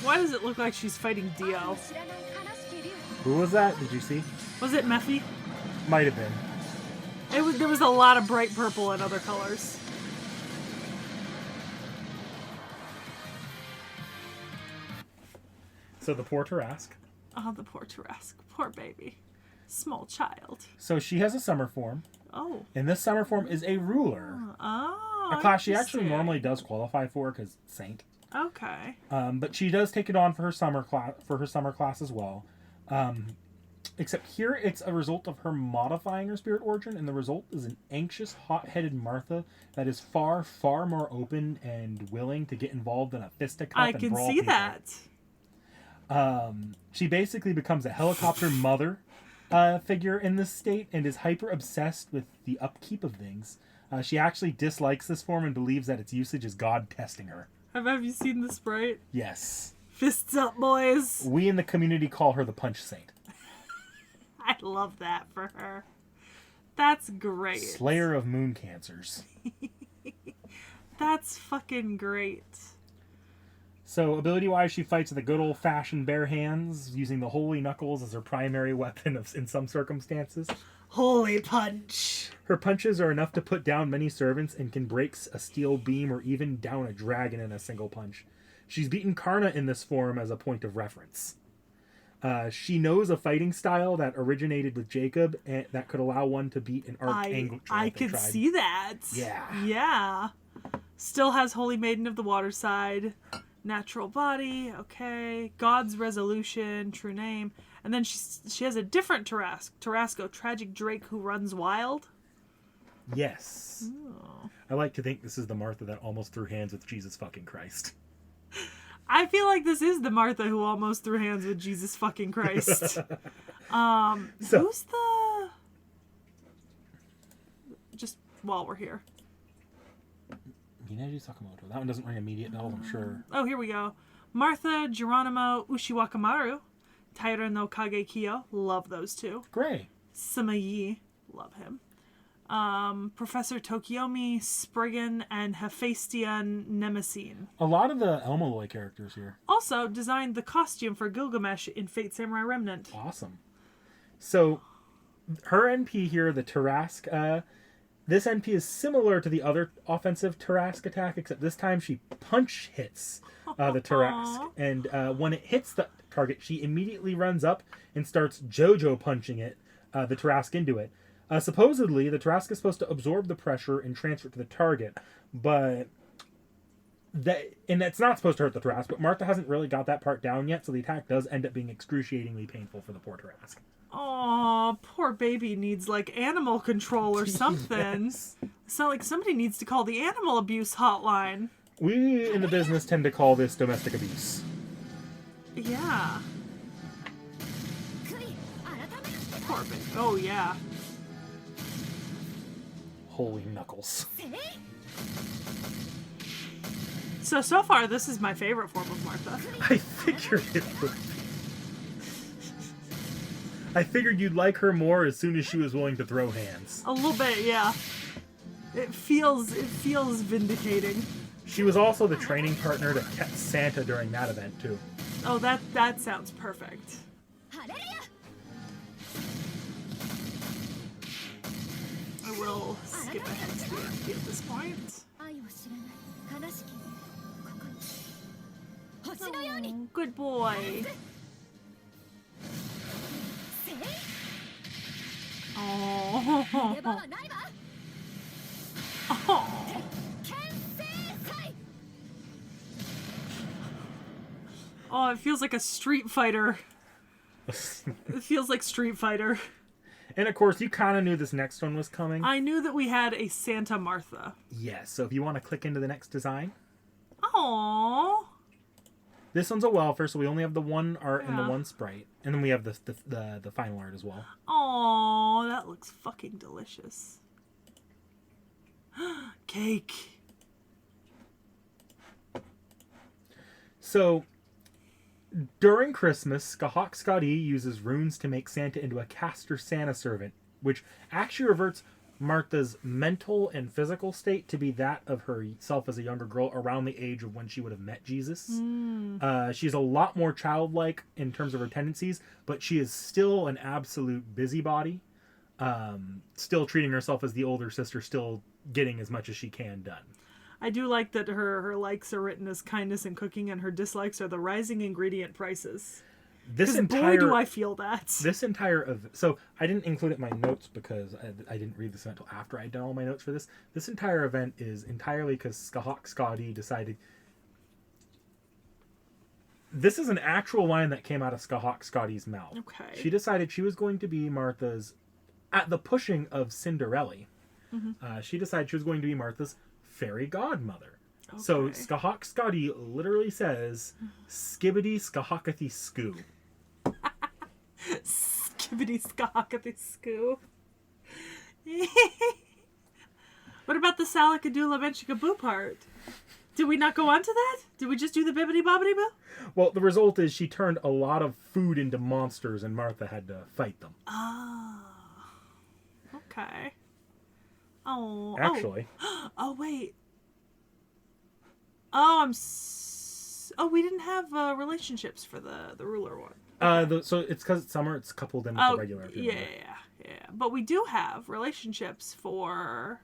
Speaker 2: Why does it look like she's fighting Dio?
Speaker 1: Who was that? Did you see?
Speaker 2: Was it Mephi?
Speaker 1: Might have been.
Speaker 2: There was a lot of bright purple and other colors.
Speaker 1: So the poor Tarrasque.
Speaker 2: Oh, the poor Tarrasque. Poor baby. Small child.
Speaker 1: So she has a summer form.
Speaker 2: Oh.
Speaker 1: And this summer form is a ruler.
Speaker 2: Oh.
Speaker 1: A class she actually normally does qualify for because Saint.
Speaker 2: Okay.
Speaker 1: But she does take it on for her summer class as well. Except here, it's a result of her modifying her spirit origin, and the result is an anxious, hot-headed Martha that is far, far more open and willing to get involved in a fisticuff
Speaker 2: I
Speaker 1: and
Speaker 2: can
Speaker 1: brawl
Speaker 2: see
Speaker 1: people.
Speaker 2: that.
Speaker 1: She basically becomes a helicopter mother figure in this state and is hyper obsessed with the upkeep of things. She actually dislikes this form and believes that its usage is God testing her.
Speaker 2: Have you seen the sprite?
Speaker 1: Yes.
Speaker 2: Fists up, boys.
Speaker 1: We in the community call her the Punch Saint.
Speaker 2: I love that for her. That's great.
Speaker 1: Slayer of moon cancers.
Speaker 2: That's fucking great.
Speaker 1: So, ability-wise, she fights with the good old-fashioned bare hands, using the holy knuckles as her primary weapon in some circumstances.
Speaker 2: Holy punch.
Speaker 1: Her punches are enough to put down many servants and can break a steel beam or even down a dragon in a single punch. She's beaten Karna in this form as a point of reference. She knows a fighting style that originated with Jacob and that could allow one to beat an archangel.
Speaker 2: I could see that.
Speaker 1: Yeah.
Speaker 2: Yeah. Still has Holy Maiden of the Waterside, Natural Body, okay, God's Resolution, True Name, and then she has a different Tarrasque, Tragic Drake Who Runs Wild.
Speaker 1: Yes.
Speaker 2: Oh.
Speaker 1: I like to think this is the Martha that almost threw hands with Jesus fucking Christ.
Speaker 2: I feel like this is the Martha who almost threw hands with Jesus fucking Christ. Who's the... Just while we're here.
Speaker 1: Mineji Sakamoto. That one doesn't ring immediate bells, I'm sure.
Speaker 2: Oh, here we go. Martha, Geronimo, Ushiwakamaru, Taira no Kage Kyo. Love those two.
Speaker 1: Gray.
Speaker 2: Samayi. Love him. Professor Tokiomi, Spriggan, and Hephaestion Nemesine.
Speaker 1: A lot of the Elmoloi characters here.
Speaker 2: Also designed the costume for Gilgamesh in Fate Samurai Remnant.
Speaker 1: Awesome. So, her NP here, the Tarrasque, this NP is similar to the other offensive Tarrasque attack, except this time she punch hits the Tarrasque. And when it hits the target, she immediately runs up and starts JoJo punching it, the Tarrasque into it. Supposedly, the Tarrasque is supposed to absorb the pressure and transfer it to the target, but that's not supposed to hurt the Tarrasque, but Martha hasn't really got that part down yet, so the attack does end up being excruciatingly painful for the poor Tarrasque.
Speaker 2: Aw, poor baby needs, like, animal control or something.
Speaker 1: Yes.
Speaker 2: It's not like somebody needs to call the animal abuse hotline.
Speaker 1: We in the business tend to call this domestic abuse.
Speaker 2: Yeah. Poor baby. Oh, yeah.
Speaker 1: Holy knuckles.
Speaker 2: So far, this is my favorite form of Martha.
Speaker 1: I figured it would. I figured you'd like her more as soon as she was willing to throw hands.
Speaker 2: A little bit, yeah. It feels vindicating.
Speaker 1: She was also the training partner to Santa during that event, too.
Speaker 2: Oh, that sounds perfect. I will skip ahead to the MP at this point. Oh, good boy. Oh. Oh. Oh, it feels like a Street Fighter. It feels like Street Fighter.
Speaker 1: And of course, you kind of knew this next one was coming.
Speaker 2: I knew that we had a Santa Martha.
Speaker 1: Yes, so if you want to click into the next design.
Speaker 2: Aww.
Speaker 1: This one's a welfare, so we only have the one art and the one sprite. And then we have the final art as well.
Speaker 2: Aww, that looks fucking delicious. Cake.
Speaker 1: So, during Christmas, T.H.E uses runes to make Santa into a caster Santa servant, which actually reverts Martha's mental and physical state to be that of herself as a younger girl around the age of when she would have met Jesus. She's a lot more childlike in terms of her tendencies, but she is still an absolute busybody, still treating herself as the older sister, still getting as much as she can done.
Speaker 2: I do like that her likes are written as kindness and cooking, and her dislikes are the rising ingredient prices. Boy, do I feel that.
Speaker 1: This entire so I didn't include it in my notes because I didn't read this until after I'd done all my notes for this. This entire event is entirely because T.H.E decided This is an actual line that came out of Scottie's mouth.
Speaker 2: Okay.
Speaker 1: She decided she was going to be Martha's, at the pushing of Cinderella. She decided she was going to be Martha's fairy godmother.
Speaker 2: Okay.
Speaker 1: So Scottie literally says, "Skibbity skahakathy skoo."
Speaker 2: Skibbity skahakathy skoo. What about the Salakadoola Benchikaboo part? Did we not go on to that? Did we just do the bibbity bobbity boo?
Speaker 1: Well, the result is she turned a lot of food into monsters, and Martha had to fight them.
Speaker 2: Ah. Okay. Oh.
Speaker 1: Actually.
Speaker 2: Oh, wait. Oh, oh, we didn't have relationships for the ruler one.
Speaker 1: So it's because it's summer, it's coupled in with the regular.
Speaker 2: Yeah. But we do have relationships for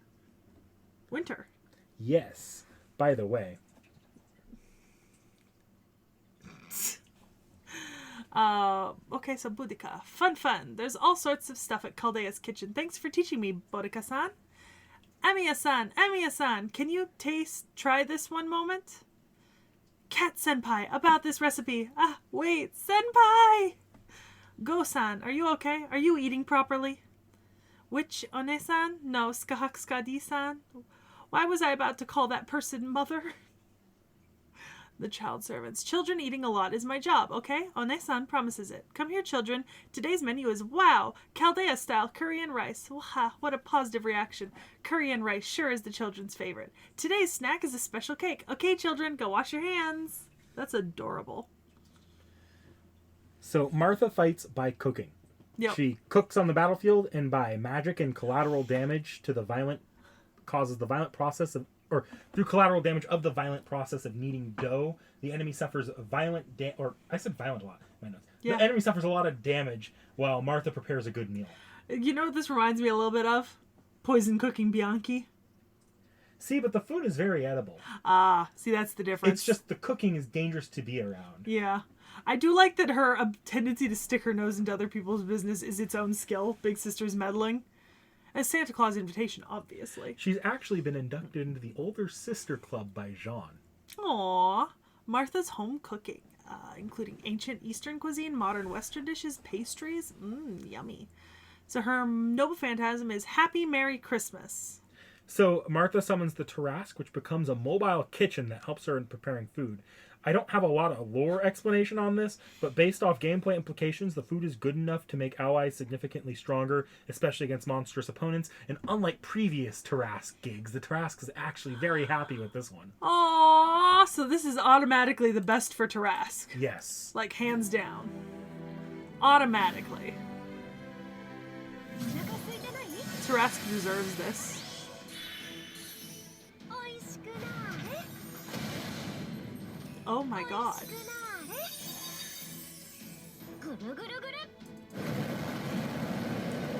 Speaker 2: winter.
Speaker 1: Yes. By the way.
Speaker 2: Okay, so Boudica. Fun. There's all sorts of stuff at Caldea's kitchen. Thanks for teaching me, Boudica-san. Amiya-san, can you try this one moment? Cat Senpai, about this recipe. Ah, wait, Senpai! Go-san, are you okay? Are you eating properly? Which One-san? No, Skahak-Skadi-san? Why was I about to call that person mother? The child servants. Children eating a lot is my job, okay? One-san promises it. Come here, children. Today's menu is, wow, Chaldea-style curry and rice. Wow, what a positive reaction. Curry and rice sure is the children's favorite. Today's snack is a special cake. Okay, children, go wash your hands. That's adorable.
Speaker 1: So Martha fights by cooking.
Speaker 2: Yep.
Speaker 1: She cooks on the battlefield, and by magic and collateral damage to the violent, causes the violent process of, or through collateral damage of the violent process of kneading dough, the enemy suffers violent or I said violent a lot. My notes.
Speaker 2: Yeah.
Speaker 1: The enemy suffers a lot of damage while Martha prepares a good meal.
Speaker 2: You know what this reminds me a little bit of? Poison cooking Bianchi.
Speaker 1: See, but the food is very edible.
Speaker 2: Ah, see, that's the difference.
Speaker 1: It's just the cooking is dangerous to be around.
Speaker 2: Yeah. I do like that her tendency to stick her nose into other people's business is its own skill. Big Sister's meddling. A Santa Claus invitation, obviously.
Speaker 1: She's actually been inducted into the Older Sister Club by Jean.
Speaker 2: Aww. Martha's home cooking, including ancient Eastern cuisine, modern Western dishes, pastries. Yummy. So her noble phantasm is Happy Merry Christmas.
Speaker 1: So Martha summons the Tarrasque, which becomes a mobile kitchen that helps her in preparing food. I don't have a lot of lore explanation on this, but based off gameplay implications, the food is good enough to make allies significantly stronger, especially against monstrous opponents. And unlike previous Tarrasque gigs, the Tarrasque is actually very happy with this one.
Speaker 2: Aww, so this is automatically the best for Tarrasque.
Speaker 1: Yes.
Speaker 2: Like, hands down. Automatically. Tarrasque deserves this. Oh my god.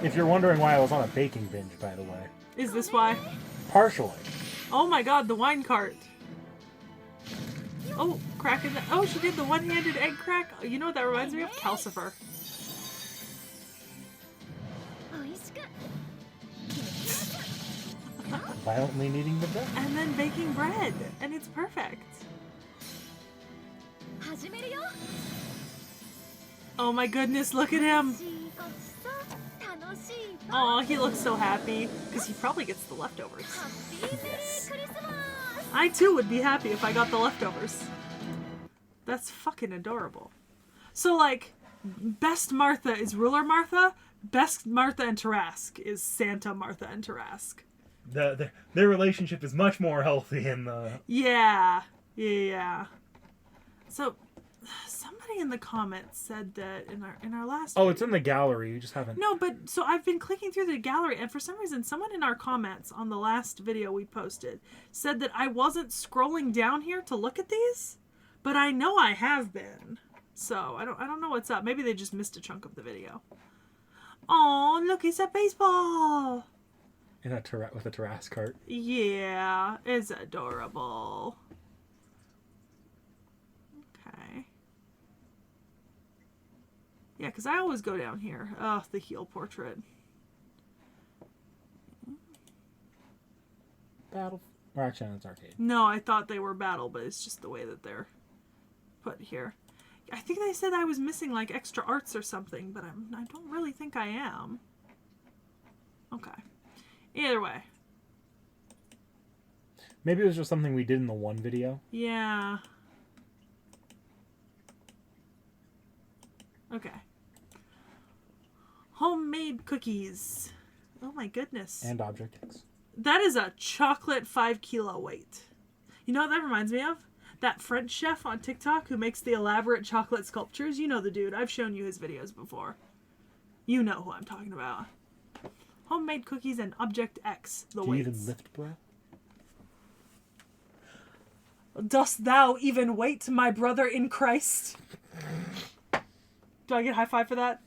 Speaker 1: If you're wondering why I was on a baking binge, by the way.
Speaker 2: Is this why?
Speaker 1: Partially.
Speaker 2: Oh my god, the wine cart. Oh, cracking the... Oh, she did the one-handed egg crack. You know what that reminds me of? Calcifer.
Speaker 1: Violently kneading the bread.
Speaker 2: And then baking bread. And it's perfect. Oh my goodness, look at him. Oh, he looks so happy. Because he probably gets the leftovers.
Speaker 1: Yes.
Speaker 2: I too would be happy if I got the leftovers. That's fucking adorable. So, like, best Martha is Ruler Martha. Best Martha and Tarrasque is Santa Martha and Tarrasque.
Speaker 1: Their relationship is much more healthy in the...
Speaker 2: Yeah. So, somebody in the comments said that in our last...
Speaker 1: Oh, it's in the gallery. You just haven't...
Speaker 2: No, but so I've been clicking through the gallery, and for some reason, someone in our comments on the last video we posted said that I wasn't scrolling down here to look at these, but I know I have been. So, I don't know what's up. Maybe they just missed a chunk of the video. Oh, look, it's a baseball!
Speaker 1: With a Tarrasque cart.
Speaker 2: Yeah, it's adorable. Okay. Yeah, because I always go down here. Oh, the heel portrait.
Speaker 1: Battle. Or actually, it's arcade.
Speaker 2: No, I thought they were battle, but it's just the way that they're put here. I think they said I was missing like extra arts or something, but I don't really think I am. Okay. Either way.
Speaker 1: Maybe it was just something we did in the one video.
Speaker 2: Yeah. Okay. Homemade cookies. Oh my goodness.
Speaker 1: And Object X.
Speaker 2: That is a chocolate 5 kilo weight. You know what that reminds me of? That French chef on TikTok who makes the elaborate chocolate sculptures. You know the dude. I've shown you his videos before. You know who I'm talking about. Homemade cookies and Object X. The
Speaker 1: Do you
Speaker 2: weights.
Speaker 1: even lift, bro?
Speaker 2: Dost thou even wait, my brother in Christ? Do I get a high five for that?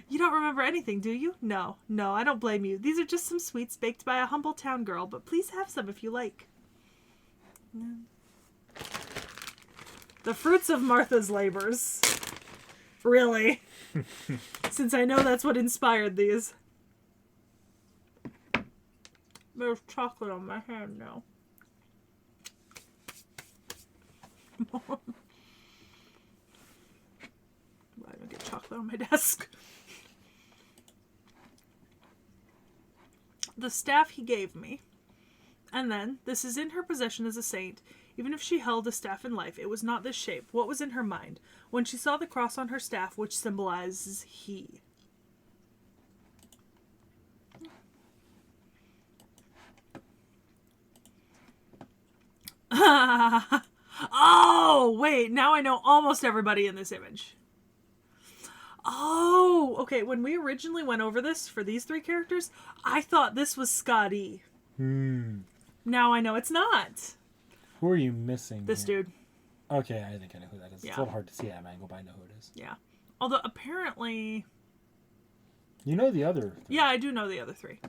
Speaker 2: You don't remember anything, do you? No, I don't blame you. These are just some sweets baked by a humble town girl, but please have some if you like. The fruits of Martha's labors. Really? Since I know that's what inspired these. There's chocolate on my hand now. Why do I get chocolate on my desk? The staff he gave me. And then, this is in her possession as a saint. Even if she held a staff in life, it was not this shape. What was in her mind? When she saw the cross on her staff, which symbolizes he. Oh, wait. Now I know almost everybody in this image. Oh, okay. When we originally went over this for these 3 characters, I thought this was Scotty. Now I know it's not.
Speaker 1: Who are you missing?
Speaker 2: This dude.
Speaker 1: Okay, I think I know who that is.
Speaker 2: Yeah.
Speaker 1: It's a little hard to see at an angle, but I know who it is.
Speaker 2: Yeah. Although apparently...
Speaker 1: You know the other 3.
Speaker 2: Yeah, I do know the other 3.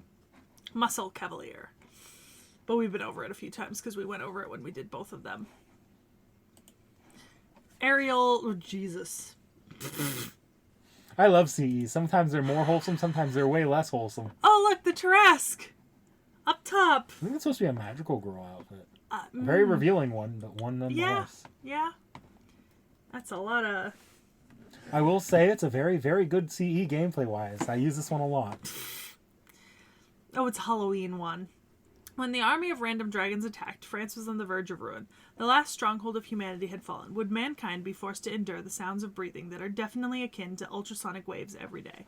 Speaker 2: Muscle Cavalier. But we've been over it a few times because we went over it when we did both of them. Ariel... Oh, Jesus.
Speaker 1: I love CE. Sometimes they're more wholesome, sometimes they're way less wholesome.
Speaker 2: Oh, look, the Tarrasque. Up top.
Speaker 1: I think it's supposed to be a magical girl outfit. A very revealing one, but one nonetheless.
Speaker 2: Yeah. That's a lot of...
Speaker 1: I will say it's a very, very good CE gameplay-wise. I use this one a lot.
Speaker 2: Oh, it's a Halloween one. When the army of random dragons attacked, France was on the verge of ruin. The last stronghold of humanity had fallen. Would mankind be forced to endure the sounds of breathing that are definitely akin to ultrasonic waves every day?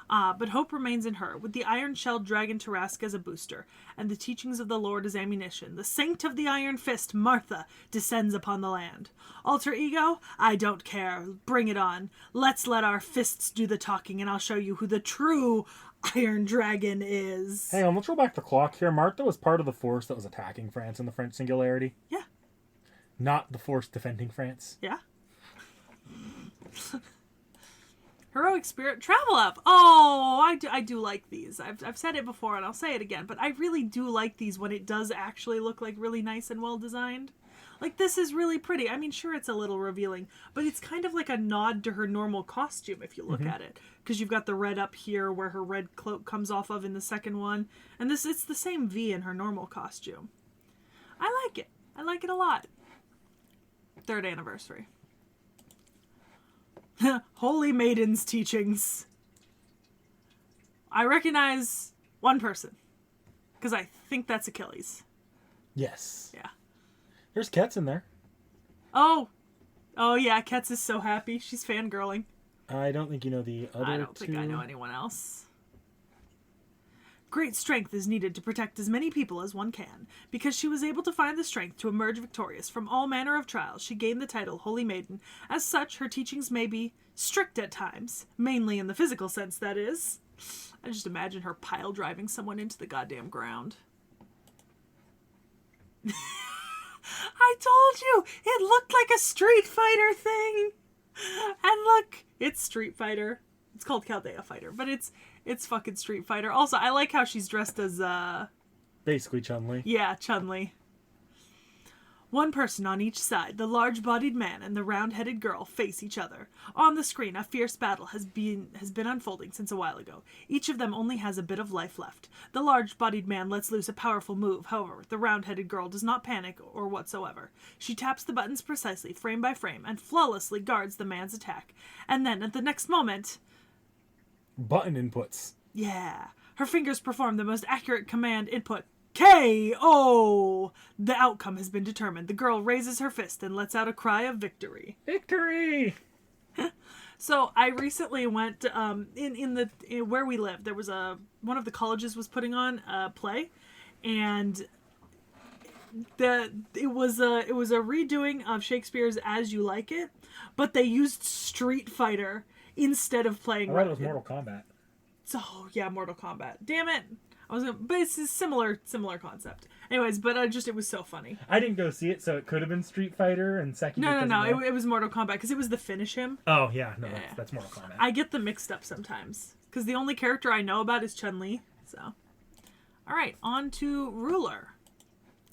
Speaker 2: But hope remains in her, with the iron-shelled dragon Tarrasque as a booster, and the teachings of the Lord as ammunition. The saint of the Iron Fist, Martha, descends upon the land. Alter ego? I don't care. Bring it on. Let's let our fists do the talking, and I'll show you who the true Iron Dragon is.
Speaker 1: Hang on, let's roll back the clock here. Martha was part of the force that was attacking France in the French Singularity.
Speaker 2: Yeah.
Speaker 1: Not the force defending France.
Speaker 2: Yeah. Heroic Spirit Travel Up. Oh, I do like these. I've said it before and I'll say it again, but I really do like these when it does actually look like really nice and well designed. Like, this is really pretty. I mean, sure, it's a little revealing, but it's kind of like a nod to her normal costume if you look at it. Because you've got the red up here where her red cloak comes off of in the second one. And it's the same V in her normal costume. I like it. I like it a lot. 3rd anniversary. Holy Maiden's teachings. I recognize one person. Because I think that's Achilles.
Speaker 1: Yes.
Speaker 2: Yeah.
Speaker 1: There's Ket's in there.
Speaker 2: Oh yeah, Ketz is so happy. She's fangirling.
Speaker 1: I don't think you know the other 2.
Speaker 2: I don't think I know anyone else. Great strength is needed to protect as many people as one can. Because she was able to find the strength to emerge victorious from all manner of trials, she gained the title Holy Maiden. As such, her teachings may be strict at times. Mainly in the physical sense, that is. I just imagine her pile driving someone into the goddamn ground. I told you! It looked like a Street Fighter thing! And look, it's Street Fighter. It's called Chaldea Fighter, but it's fucking Street Fighter. Also, I like how she's dressed as,
Speaker 1: Basically Chun-Li.
Speaker 2: yeah, Chun-Li. One person on each side, the large-bodied man and the round-headed girl, face each other. On the screen, a fierce battle has been unfolding since a while ago. Each of them only has a bit of life left. The large-bodied man lets loose a powerful move. However, the round-headed girl does not panic or whatsoever. She taps the buttons precisely, frame by frame, and flawlessly guards the man's attack. And then, at the next moment...
Speaker 1: Button inputs.
Speaker 2: Yeah. Her fingers perform the most accurate command input. K.O. The outcome has been determined. The girl raises her fist and lets out a cry of victory.
Speaker 1: Victory!
Speaker 2: So I recently went in where we live. There was one of the colleges was putting on a play, and it was a redoing of Shakespeare's As You Like It, but they used Street Fighter instead of playing.
Speaker 1: I thought it was Mortal Kombat.
Speaker 2: So yeah, Mortal Kombat. Damn it. But it's a similar concept. Anyways, but it was so funny.
Speaker 1: I didn't go see it, so it could have been Street Fighter and Sekhie.
Speaker 2: No. It was Mortal Kombat because it was the finish him.
Speaker 1: Oh yeah, no, that's Mortal Kombat.
Speaker 2: I get them mixed up sometimes because the only character I know about is Chun-Li. So, all right, on to Ruler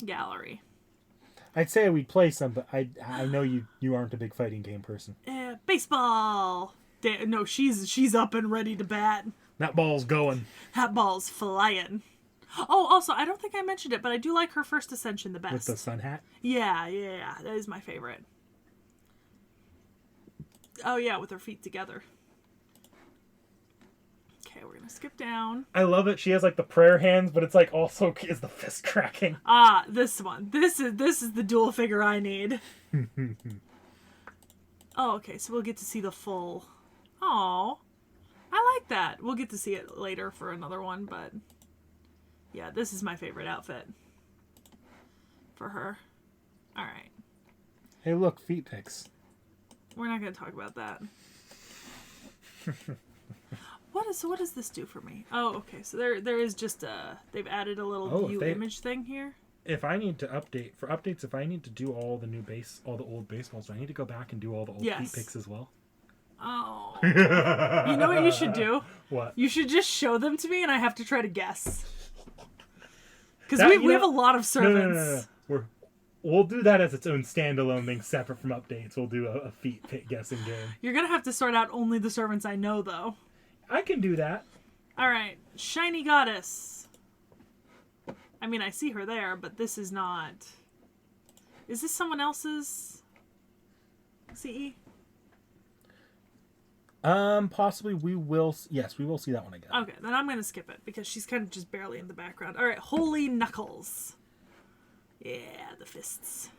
Speaker 2: Gallery.
Speaker 1: I'd say we'd play some, but I know you aren't a big fighting game person.
Speaker 2: Baseball. No, she's up and ready to bat.
Speaker 1: That ball's going.
Speaker 2: That ball's flying. Oh, also, I don't think I mentioned it, but I do like her first ascension the best.
Speaker 1: With the sun hat?
Speaker 2: Yeah. That is my favorite. Oh, yeah, with her feet together. Okay, we're going to skip down.
Speaker 1: I love it. She has, like, the prayer hands, but it's, like, also is the fist cracking.
Speaker 2: Ah, this one. This is the dual figure I need. Oh, okay, so we'll get to see the full... Oh, I like that. We'll get to see it later for another one, but yeah, this is my favorite outfit for her. All right.
Speaker 1: Hey, look, feet pics.
Speaker 2: We're not going to talk about that. What does this do for me? Oh, okay. So there is just they've added a little view image thing here.
Speaker 1: If I need to updates, if I need to do all the old baseballs, do I need to go back and do all the old feet pics as well?
Speaker 2: Oh. You know what you should do?
Speaker 1: What?
Speaker 2: You should just show them to me and I have to try to guess. Because we have a lot of servants.
Speaker 1: No. We'll do that as its own standalone thing separate from updates. We'll do a feet pick guessing game.
Speaker 2: You're going to have to sort out only the servants I know, though.
Speaker 1: I can do that.
Speaker 2: Alright. Shiny Goddess. I mean, I see her there, but this is not... Is this someone else's CE?
Speaker 1: Possibly we will... Yes, we will see that one again.
Speaker 2: Okay, then I'm going to skip it, because she's kind of just barely in the background. Alright, Holy Knuckles. Yeah, the fists.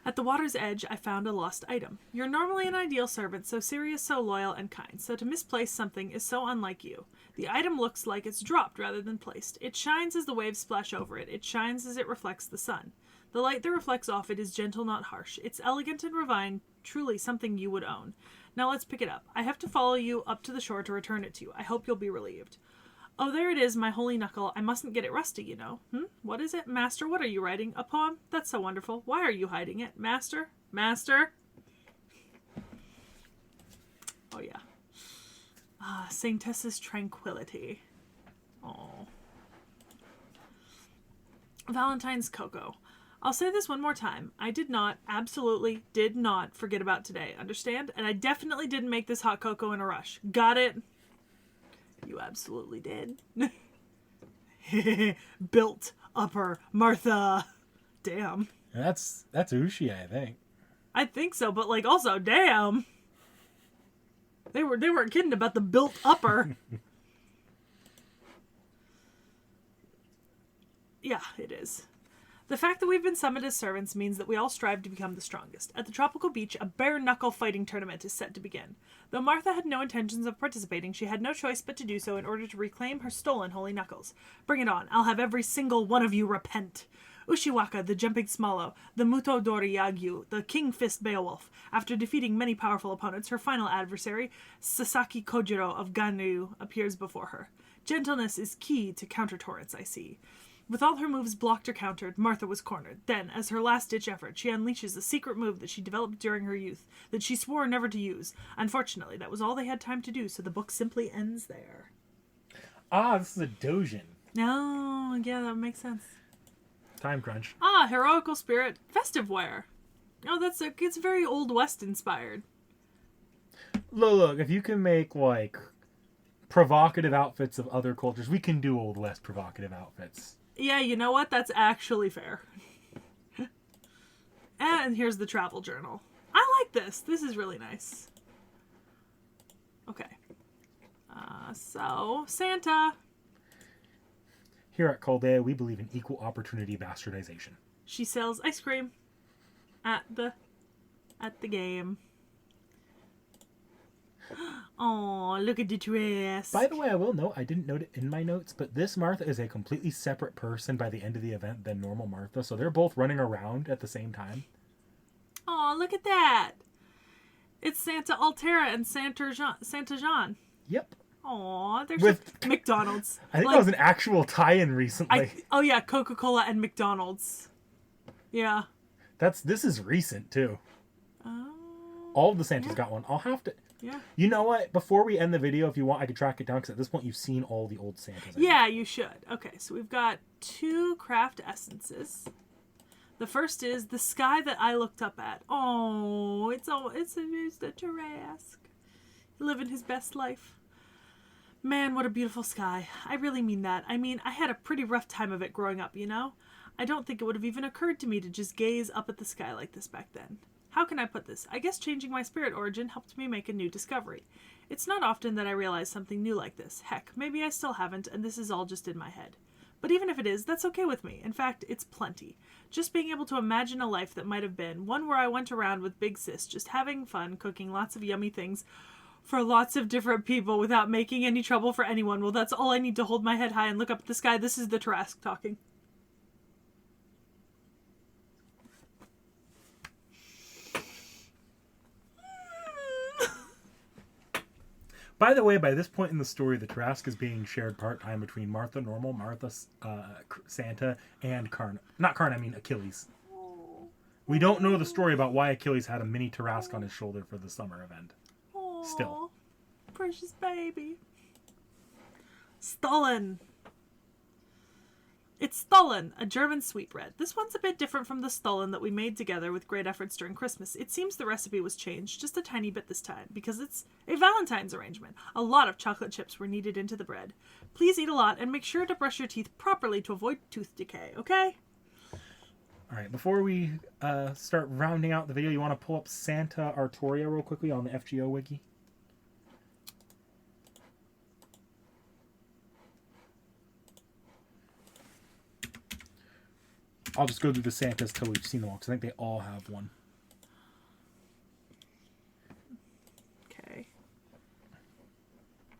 Speaker 2: At the water's edge, I found a lost item. You're normally an ideal servant, so serious, so loyal, and kind. So to misplace something is so unlike you. The item looks like it's dropped rather than placed. It shines as the waves splash over it. It shines as it reflects the sun. The light that reflects off it is gentle, not harsh. It's elegant and refined, truly something you would own. Now let's pick it up. I have to follow you up to the shore to return it to you. I hope you'll be relieved. Oh, there it is, my holy knuckle. I mustn't get it rusty, you know. What is it? Master, what are you writing? A poem? That's so wonderful. Why are you hiding it? Master? Master? Oh, yeah. Saintess's Tranquility. Oh. Valentine's Cocoa. I'll say this one more time. I did not, absolutely did not forget about today. Understand? And I definitely didn't make this hot cocoa in a rush. Got it? You absolutely did. Built upper Martha. Damn.
Speaker 1: That's Ushi, I think.
Speaker 2: I think so, but like also, damn. They weren't kidding about the built upper. Yeah, it is. The fact that we've been summoned as servants means that we all strive to become the strongest. At the tropical beach, a bare-knuckle fighting tournament is set to begin. Though Martha had no intentions of participating, she had no choice but to do so in order to reclaim her stolen holy knuckles. Bring it on. I'll have every single one of you repent. Ushiwaka, the jumping Smalo, the Muto Dori Yagyu, the King Fist Beowulf. After defeating many powerful opponents, her final adversary, Sasaki Kojiro of Ganryu, appears before her. Gentleness is key to counter-torrents, I see. With all her moves blocked or countered, Martha was cornered. Then, as her last-ditch effort, she unleashes a secret move that she developed during her youth, that she swore never to use. Unfortunately, that was all they had time to do, so the book simply ends there.
Speaker 1: Ah, this is a Dojin.
Speaker 2: Oh, yeah, that makes sense.
Speaker 1: Time crunch.
Speaker 2: Ah, heroical spirit, festive wear. Oh, it's very Old West inspired.
Speaker 1: Look, if you can make, like, provocative outfits of other cultures, we can do Old West provocative outfits.
Speaker 2: Yeah, you know what? That's actually fair. And here's the travel journal. I like this. This is really nice. Okay. So, Santa.
Speaker 1: Here at Caldea, we believe in equal opportunity bastardization.
Speaker 2: She sells ice cream at the game. Oh, look at the dress.
Speaker 1: By the way, I will note, I didn't note it in my notes, but this Martha is a completely separate person by the end of the event than normal Martha, so they're both running around at the same time.
Speaker 2: Oh, look at that. It's Santa Altera and Santa Jean.
Speaker 1: Yep.
Speaker 2: Aw, there's
Speaker 1: With
Speaker 2: McDonald's.
Speaker 1: I think that was an actual tie-in recently.
Speaker 2: Oh yeah, Coca-Cola and McDonald's. Yeah.
Speaker 1: This is recent too.
Speaker 2: Oh.
Speaker 1: All of the Santas got one. I'll have to.
Speaker 2: Yeah.
Speaker 1: You know what? Before we end the video, if you want, I could track it down because at this point you've seen all the old Santas.
Speaker 2: Yeah, you should. Okay, so we've got 2 craft essences. The first is the sky that I looked up at. Oh, it's the Tarrasque. Living his best life. Man, what a beautiful sky. I really mean that. I mean, I had a pretty rough time of it growing up, you know? I don't think it would have even occurred to me to just gaze up at the sky like this back then. How can I put this? I guess changing my spirit origin helped me make a new discovery. It's not often that I realize something new like this. Heck, maybe I still haven't, and this is all just in my head. But even if it is, that's okay with me. In fact, it's plenty. Just being able to imagine a life that might have been, one where I went around with Big Sis, just having fun, cooking lots of yummy things for lots of different people without making any trouble for anyone. Well, that's all I need to hold my head high and look up at the sky. This is the Tarrasque talking.
Speaker 1: By the way, by this point in the story, the Tarrasque is being shared part-time between Martha Normal, Martha Santa, and Achilles. We don't know the story about why Achilles had a mini Tarrasque on his shoulder for the summer event.
Speaker 2: Aww,
Speaker 1: Still.
Speaker 2: Precious baby. Stollen. It's Stollen, a German sweetbread. This one's a bit different from the Stollen that we made together with great efforts during Christmas. It seems the recipe was changed just a tiny bit this time, because it's a Valentine's arrangement. A lot of chocolate chips were kneaded into the bread. Please eat a lot and make sure to brush your teeth properly to avoid tooth decay, okay?
Speaker 1: Alright, before we start rounding out the video, you want to pull up Santa Artoria real quickly on the FGO wiki? I'll just go through the Santas till we've seen them all, because I think they all have one.
Speaker 2: Okay.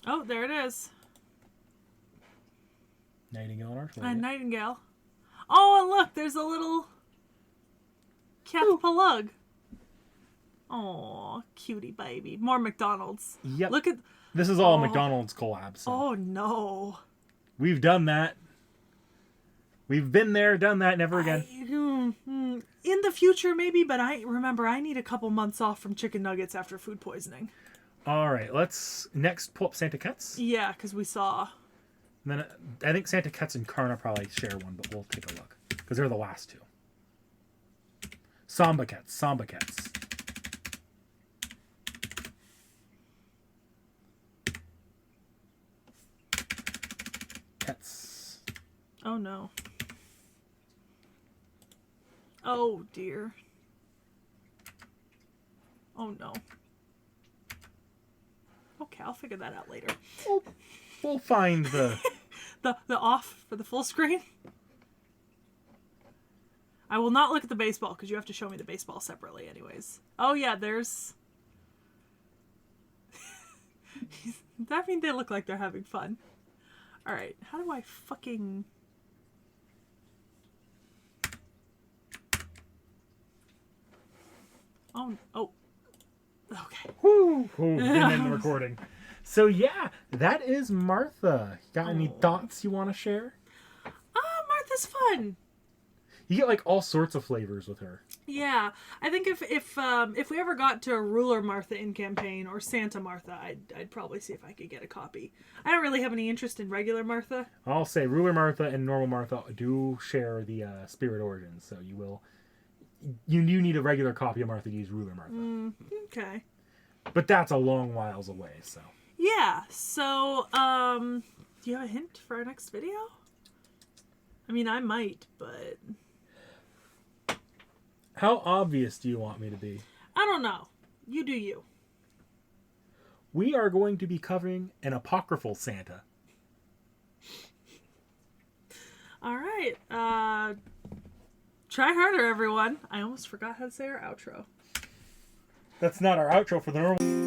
Speaker 2: Oh, there it is.
Speaker 1: Nightingale and Artoria.
Speaker 2: A nightingale. Oh, and look, there's a little cat plug. Oh, cutie baby. More McDonald's.
Speaker 1: Yep.
Speaker 2: Look at...
Speaker 1: This is all McDonald's collabs. So.
Speaker 2: Oh, no.
Speaker 1: We've done that. We've been there, done that, never again.
Speaker 2: In the future, maybe, but I need a couple months off from chicken nuggets after food poisoning.
Speaker 1: All right, let's next pull up Santa Cats.
Speaker 2: Yeah, because we saw...
Speaker 1: And then I think Santa Cats and Karna probably share one, but we'll take a look. Because they're the last two. Samba Cats. Cats.
Speaker 2: Oh, no. Oh, dear. Oh, no. Okay, I'll figure that out later.
Speaker 1: We'll find the...
Speaker 2: the off for the full screen. I will not look at the baseball, because you have to show me the baseball separately anyways. Oh, yeah, there's... That means they look like they're having fun. Alright, how do I fucking... Oh. Okay.
Speaker 1: Woo! Didn't end the recording. So yeah, that is Martha. Got any thoughts you want to share?
Speaker 2: Martha's fun.
Speaker 1: You get like all sorts of flavors with her.
Speaker 2: Yeah, I think if we ever got to Ruler Martha in campaign or Santa Martha, I'd probably see if I could get a copy. I don't really have any interest in regular Martha.
Speaker 1: I'll say Ruler Martha and Normal Martha do share the spirit origins, so you need a regular copy of Martha to use Ruler Martha.
Speaker 2: Okay.
Speaker 1: But that's a long whiles away, so.
Speaker 2: Yeah. So, do you have a hint for our next video? I mean, I might, but
Speaker 1: How obvious do you want me to be?
Speaker 2: I don't know. You do you.
Speaker 1: We are going to be covering an apocryphal Santa.
Speaker 2: All right. Try harder, everyone. I almost forgot how to say our outro.
Speaker 1: That's not our outro for the normal.